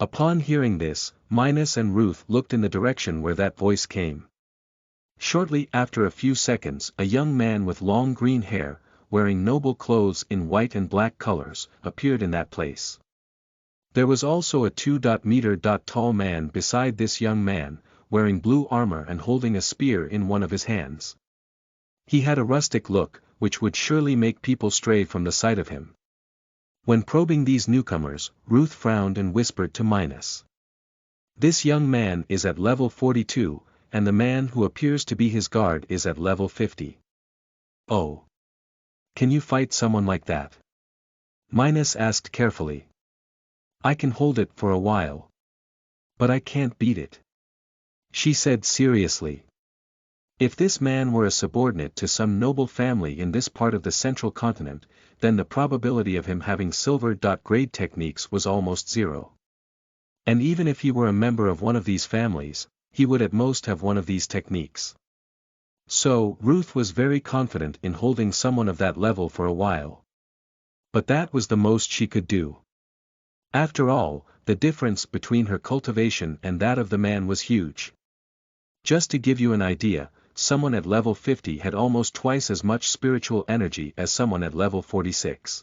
Upon hearing this, Minos and Ruth looked in the direction where that voice came. Shortly after a few seconds, a young man with long green hair, wearing noble clothes in white and black colors, appeared in that place. There was also a 2-meter tall man beside this young man, wearing blue armor and holding a spear in one of his hands. He had a rustic look, which would surely make people stray from the sight of him. When probing these newcomers, Ruth frowned and whispered to Minos. This young man is at level 42, and the man who appears to be his guard is at level 50. Oh. Can you fight someone like that? Minos asked carefully. I can hold it for a while. But I can't beat it. She said seriously. If this man were a subordinate to some noble family in this part of the central continent, then the probability of him having silver-grade techniques was almost zero. And even if he were a member of one of these families, he would at most have one of these techniques. So, Ruth was very confident in holding someone of that level for a while. But that was the most she could do. After all, the difference between her cultivation and that of the man was huge. Just to give you an idea, someone at level 50 had almost twice as much spiritual energy as someone at level 46.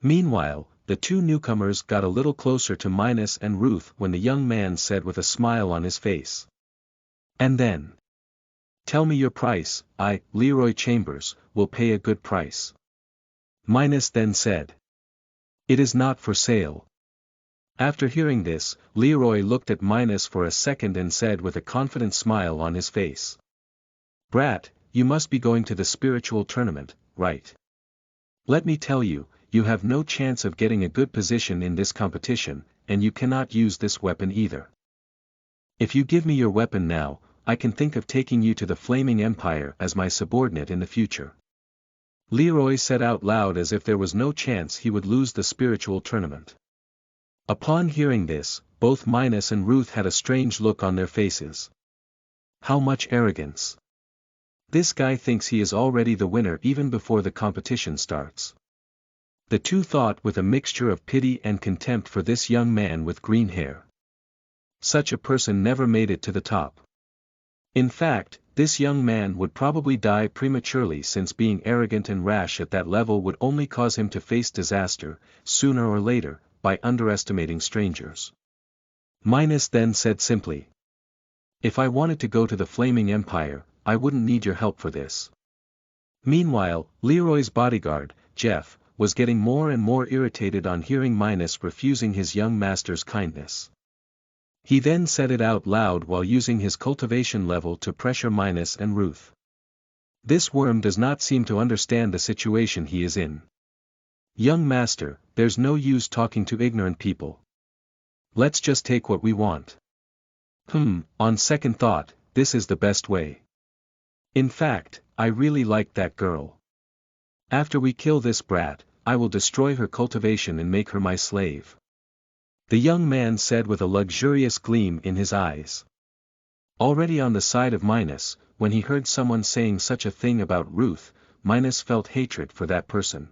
Meanwhile, the two newcomers got a little closer to Minos and Ruth when the young man said with a smile on his face. And then. Tell me your price. I, Leroy Chambers, will pay a good price. Minos then said. It is not for sale. After hearing this, Leroy looked at Minos for a second and said with a confident smile on his face. Brat, you must be going to the spiritual tournament, right? Let me tell you, you have no chance of getting a good position in this competition, and you cannot use this weapon either. If you give me your weapon now, I can think of taking you to the Flaming Empire as my subordinate in the future. Leroy said out loud as if there was no chance he would lose the spiritual tournament. Upon hearing this, both Minus and Ruth had a strange look on their faces. How much arrogance! This guy thinks he is already the winner even before the competition starts. The two thought with a mixture of pity and contempt for this young man with green hair. Such a person never made it to the top. In fact, this young man would probably die prematurely, since being arrogant and rash at that level would only cause him to face disaster, sooner or later, by underestimating strangers. Minus then said simply, "If I wanted to go to the Flaming Empire, I wouldn't need your help for this." Meanwhile, Leroy's bodyguard, Jeff, was getting more and more irritated on hearing Minus refusing his young master's kindness. He then said it out loud while using his cultivation level to pressure Minus and Ruth. This worm does not seem to understand the situation he is in. "Young master, there's no use talking to ignorant people. Let's just take what we want." On second thought, this is the best way. In fact, I really like that girl. After we kill this brat, I will destroy her cultivation and make her my slave," the young man said with a luxurious gleam in his eyes. Already on the side of Minus, when he heard someone saying such a thing about Ruth, Minus felt hatred for that person.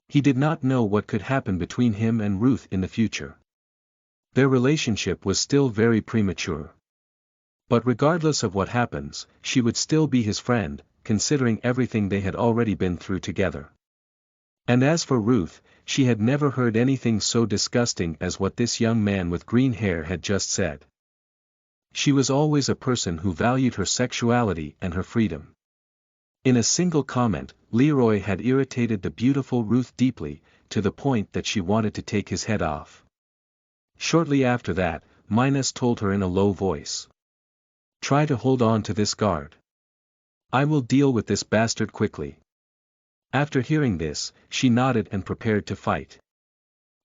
He did not know what could happen between him and Ruth in the future. Their relationship was still very premature. But regardless of what happens, she would still be his friend, considering everything they had already been through together. And as for Ruth, she had never heard anything so disgusting as what this young man with green hair had just said. She was always a person who valued her sexuality and her freedom. In a single comment, Leroy had irritated the beautiful Ruth deeply, to the point that she wanted to take his head off. Shortly after that, Minus told her in a low voice, "Try to hold on to this guard. I will deal with this bastard quickly." After hearing this, she nodded and prepared to fight.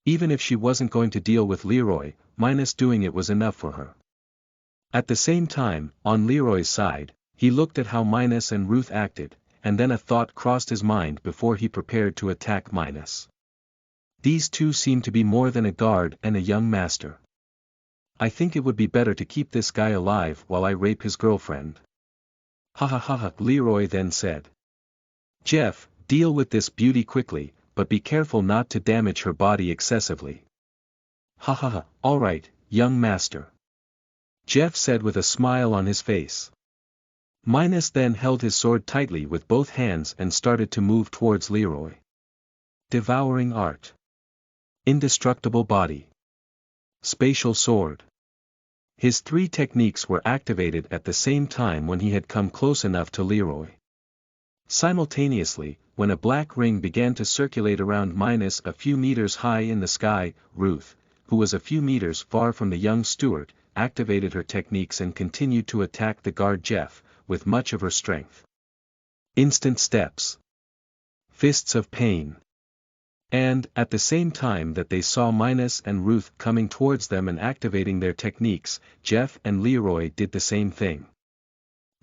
Even if she wasn't going to deal with Leroy, Minus doing it was enough for her. At the same time, on Leroy's side, he looked at how Minus and Ruth acted, and then a thought crossed his mind before he prepared to attack Minus. These two seem to be more than a guard and a young master. I think it would be better to keep this guy alive while I rape his girlfriend. "Ha ha ha ha," Leroy then said. "Jeff, deal with this beauty quickly, but be careful not to damage her body excessively." "Ha ha ha, alright, young master," Jeff said with a smile on his face. Minus then held his sword tightly with both hands and started to move towards Leroy. Devouring art. Indestructible body. Spatial sword. His three techniques were activated at the same time when he had come close enough to Leroy. Simultaneously, when a black ring began to circulate around Minus a few meters high in the sky, Ruth, who was a few meters far from the young steward, activated her techniques and continued to attack the guard Jeff, with much of her strength. Instant steps. Fists of pain. And, at the same time that they saw Minus and Ruth coming towards them and activating their techniques, Jeff and Leroy did the same thing.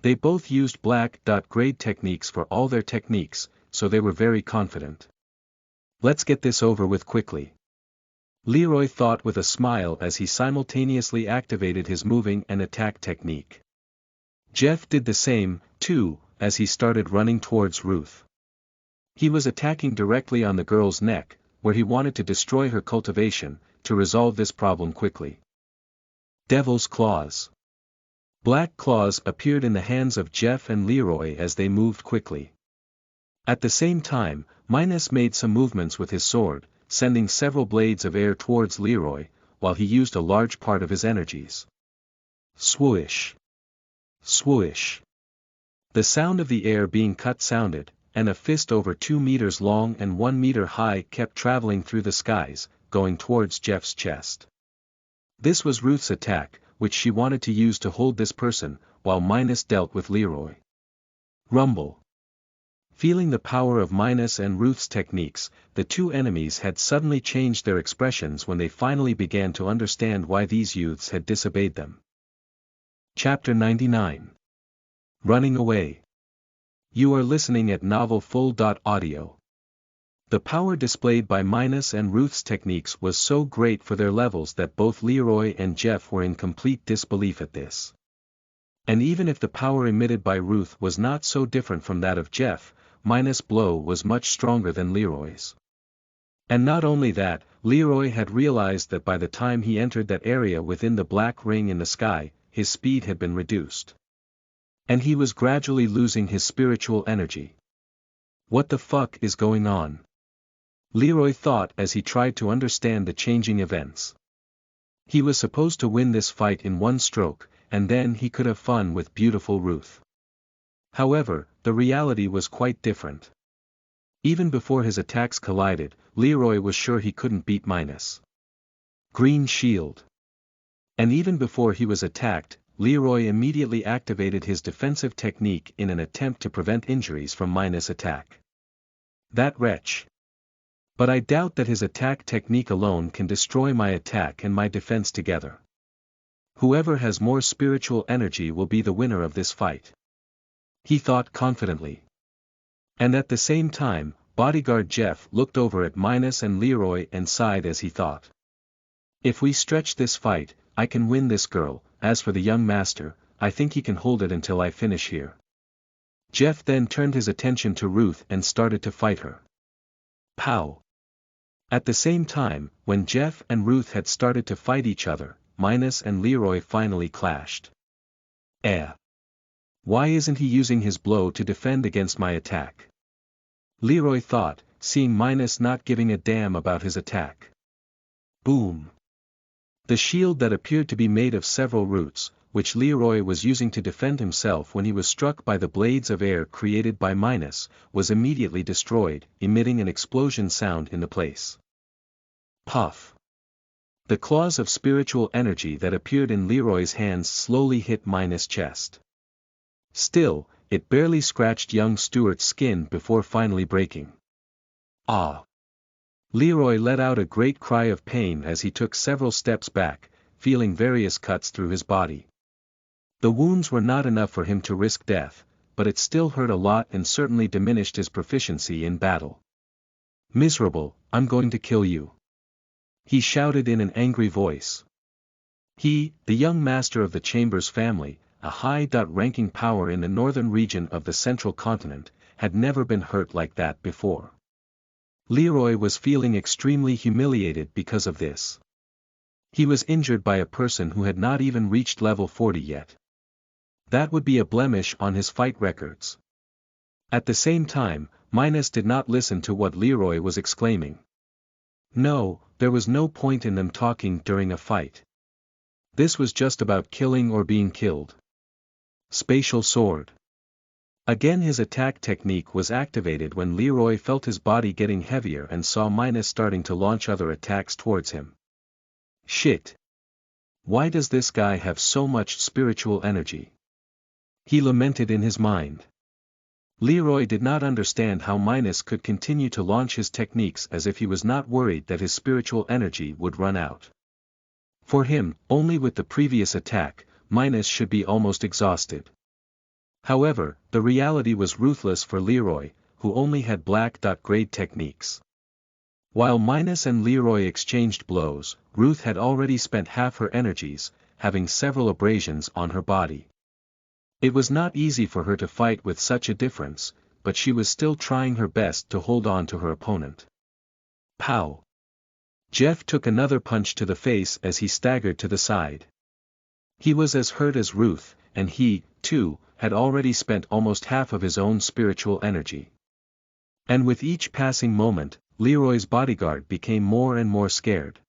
They both used black-grade techniques for all their techniques, so they were very confident. "Let's get this over with quickly," Leroy thought with a smile as he simultaneously activated his moving and attack technique. Jeff did the same, too, as he started running towards Ruth. He was attacking directly on the girl's neck, where he wanted to destroy her cultivation, to resolve this problem quickly. Devil's Claws. Black claws appeared in the hands of Jeff and Leroy as they moved quickly. At the same time, Minus made some movements with his sword, sending several blades of air towards Leroy, while he used a large part of his energies. Swoosh. Swoosh. The sound of the air being cut sounded, and a fist over 2 meters long and 1 meter high kept traveling through the skies, going towards Jeff's chest. This was Ruth's attack, which she wanted to use to hold this person, while Minus dealt with Leroy. Rumble. Feeling the power of Minus and Ruth's techniques, the two enemies had suddenly changed their expressions when they finally began to understand why these youths had disobeyed them. Chapter 99. Running Away. You are listening at NovelFull.audio. The power displayed by Minus and Ruth's techniques was so great for their levels that both Leroy and Jeff were in complete disbelief at this. And even if the power emitted by Ruth was not so different from that of Jeff, Minus' blow was much stronger than Leroy's. And not only that, Leroy had realized that by the time he entered that area within the black ring in the sky, his speed had been reduced. And he was gradually losing his spiritual energy. What the fuck is going on? Leroy thought as he tried to understand the changing events. He was supposed to win this fight in one stroke, and then he could have fun with beautiful Ruth. However, the reality was quite different. Even before his attacks collided, Leroy was sure he couldn't beat Minus. Green shield. And even before he was attacked, Leroy immediately activated his defensive technique in an attempt to prevent injuries from Minus' attack. That wretch. But I doubt that his attack technique alone can destroy my attack and my defense together. Whoever has more spiritual energy will be the winner of this fight. He thought confidently. And at the same time, bodyguard Jeff looked over at Minus and Leroy and sighed as he thought. If we stretch this fight, I can win this girl. As for the young master, I think he can hold it until I finish here. Jeff then turned his attention to Ruth and started to fight her. Pow! At the same time, when Jeff and Ruth had started to fight each other, Minus and Leroy finally clashed. Why isn't he using his blow to defend against my attack? Leroy thought, seeing Minus not giving a damn about his attack. Boom! The shield that appeared to be made of several roots, which Leroy was using to defend himself when he was struck by the blades of air created by Minus, was immediately destroyed, emitting an explosion sound in the place. Puff! The claws of spiritual energy that appeared in Leroy's hands slowly hit Minus' chest. Still, it barely scratched young Stuart's skin before finally breaking. Ah! Leroy let out a great cry of pain as he took several steps back, feeling various cuts through his body. The wounds were not enough for him to risk death, but it still hurt a lot and certainly diminished his proficiency in battle. Miserable, I'm going to kill you. He shouted in an angry voice. He, the young master of the Chambers family, a high-ranking power in the northern region of the central continent, had never been hurt like that before. Leroy was feeling extremely humiliated because of this. He was injured by a person who had not even reached level 40 yet. That would be a blemish on his fight records. At the same time, Minus did not listen to what Leroy was exclaiming. No, there was no point in them talking during a fight. This was just about killing or being killed. Spatial sword. Again his attack technique was activated when Leroy felt his body getting heavier and saw Minus starting to launch other attacks towards him. Shit! Why does this guy have so much spiritual energy? He lamented in his mind. Leroy did not understand how Minus could continue to launch his techniques as if he was not worried that his spiritual energy would run out. For him, only with the previous attack, Minus should be almost exhausted. However, the reality was ruthless for Leroy, who only had black-grade techniques. While Minus and Leroy exchanged blows, Ruth had already spent half her energies, having several abrasions on her body. It was not easy for her to fight with such a difference, but she was still trying her best to hold on to her opponent. Pow! Jeff took another punch to the face as he staggered to the side. He was as hurt as Ruth, and he, too, had already spent almost half of his own spiritual energy. And with each passing moment, Leroy's bodyguard became more and more scared.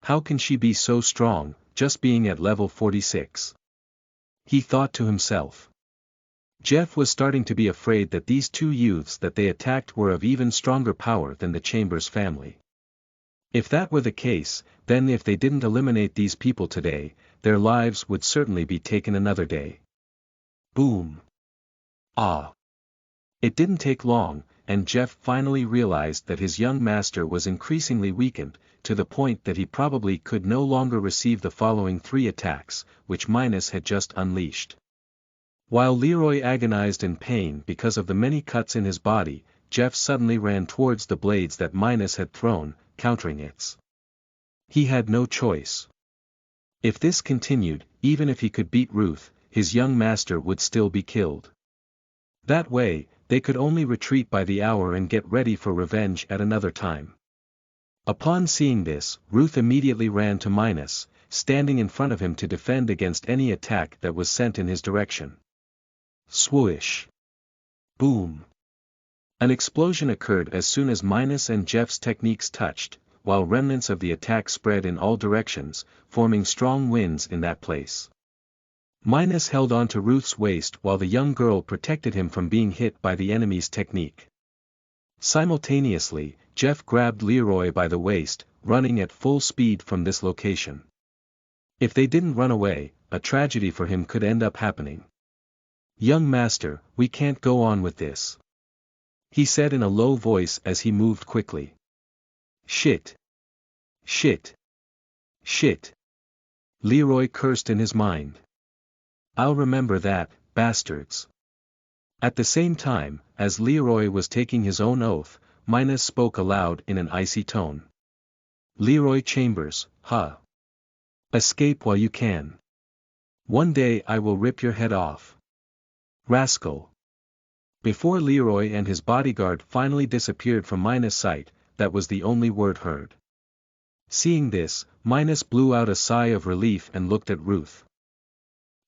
How can she be so strong, just being at level 46? He thought to himself. Jeff was starting to be afraid that these two youths that they attacked were of even stronger power than the Chambers family. If that were the case, then if they didn't eliminate these people today, their lives would certainly be taken another day. Boom! Ah! It didn't take long, and Jeff finally realized that his young master was increasingly weakened, to the point that he probably could no longer receive the following 3 attacks, which Minus had just unleashed. While Leroy agonized in pain because of the many cuts in his body, Jeff suddenly ran towards the blades that Minos had thrown, countering it. He had no choice. If this continued, even if he could beat Ruth, his young master would still be killed. That way, they could only retreat by the hour and get ready for revenge at another time. Upon seeing this, Ruth immediately ran to Minos, standing in front of him to defend against any attack that was sent in his direction. Swoosh! Boom! An explosion occurred as soon as Minos and Jeff's techniques touched, while remnants of the attack spread in all directions, forming strong winds in that place. Minos held on to Ruth's waist while the young girl protected him from being hit by the enemy's technique. Simultaneously, Jeff grabbed Leroy by the waist, running at full speed from this location. If they didn't run away, a tragedy for him could end up happening. "Young master, we can't go on with this," he said in a low voice as he moved quickly. "Shit! Shit! Shit!" Leroy cursed in his mind. "I'll remember that, bastards." At the same time, as Leroy was taking his own oath, Minos spoke aloud in an icy tone. "Leroy Chambers, huh? Escape while you can. One day I will rip your head off. Rascal." Before Leroy and his bodyguard finally disappeared from Minos' sight, that was the only word heard. Seeing this, Minos blew out a sigh of relief and looked at Ruth.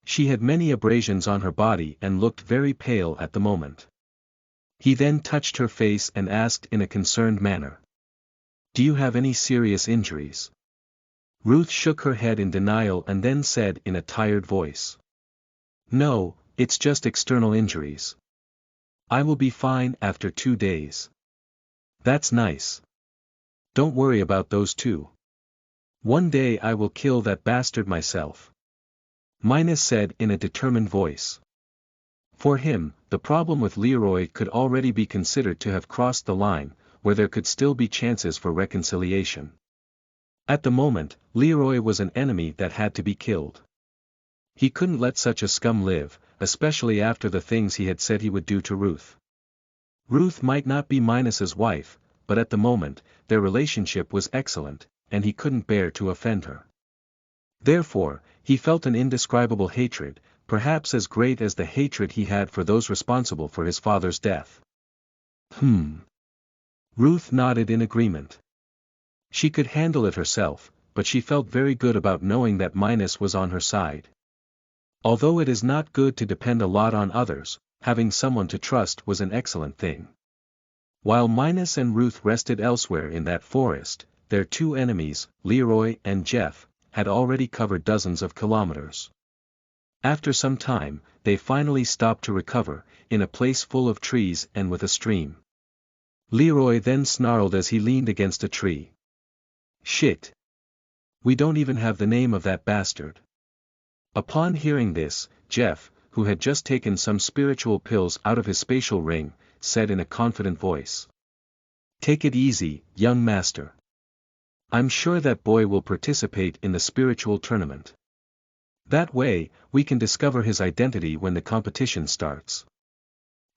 She had many abrasions on her body and looked very pale at the moment. He then touched her face and asked in a concerned manner, "Do you have any serious injuries?" Ruth shook her head in denial and then said in a tired voice, "No, it's just external injuries. I will be fine after 2 days." "That's nice. Don't worry about those two. One day I will kill that bastard myself," Minos said in a determined voice. For him, the problem with Leroy could already be considered to have crossed the line, where there could still be chances for reconciliation. At the moment, Leroy was an enemy that had to be killed. He couldn't let such a scum live, especially after the things he had said he would do to Ruth. Ruth might not be Minos's wife, but at the moment, their relationship was excellent, and he couldn't bear to offend her. Therefore, he felt an indescribable hatred, perhaps as great as the hatred he had for those responsible for his father's death. Ruth nodded in agreement. She could handle it herself, but she felt very good about knowing that Minos was on her side. Although it is not good to depend a lot on others, having someone to trust was an excellent thing. While Minos and Ruth rested elsewhere in that forest, their two enemies, Leroy and Jeff, had already covered dozens of kilometers. After some time, they finally stopped to recover, in a place full of trees and with a stream. Leroy then snarled as he leaned against a tree. "Shit! We don't even have the name of that bastard." Upon hearing this, Jeff, who had just taken some spiritual pills out of his spatial ring, said in a confident voice, "Take it easy, young master. I'm sure that boy will participate in the spiritual tournament. That way, we can discover his identity when the competition starts."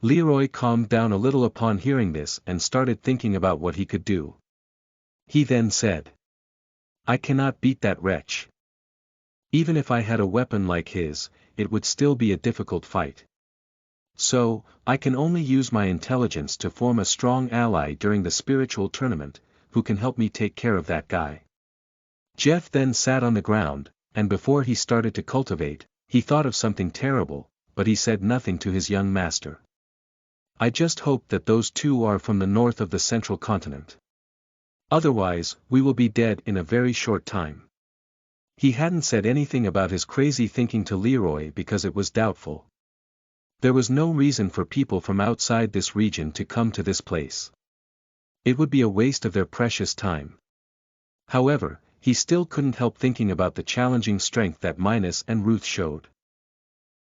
Leroy calmed down a little upon hearing this and started thinking about what he could do. He then said, "I cannot beat that wretch. Even if I had a weapon like his, it would still be a difficult fight. So, I can only use my intelligence to form a strong ally during the spiritual tournament, who can help me take care of that guy." Jeff then sat on the ground, and before he started to cultivate, he thought of something terrible, but he said nothing to his young master. "I just hope that those two are from the north of the central continent. Otherwise, we will be dead in a very short time." He hadn't said anything about his crazy thinking to Leroy because it was doubtful. There was no reason for people from outside this region to come to this place. It would be a waste of their precious time. However, he still couldn't help thinking about the challenging strength that Minos and Ruth showed.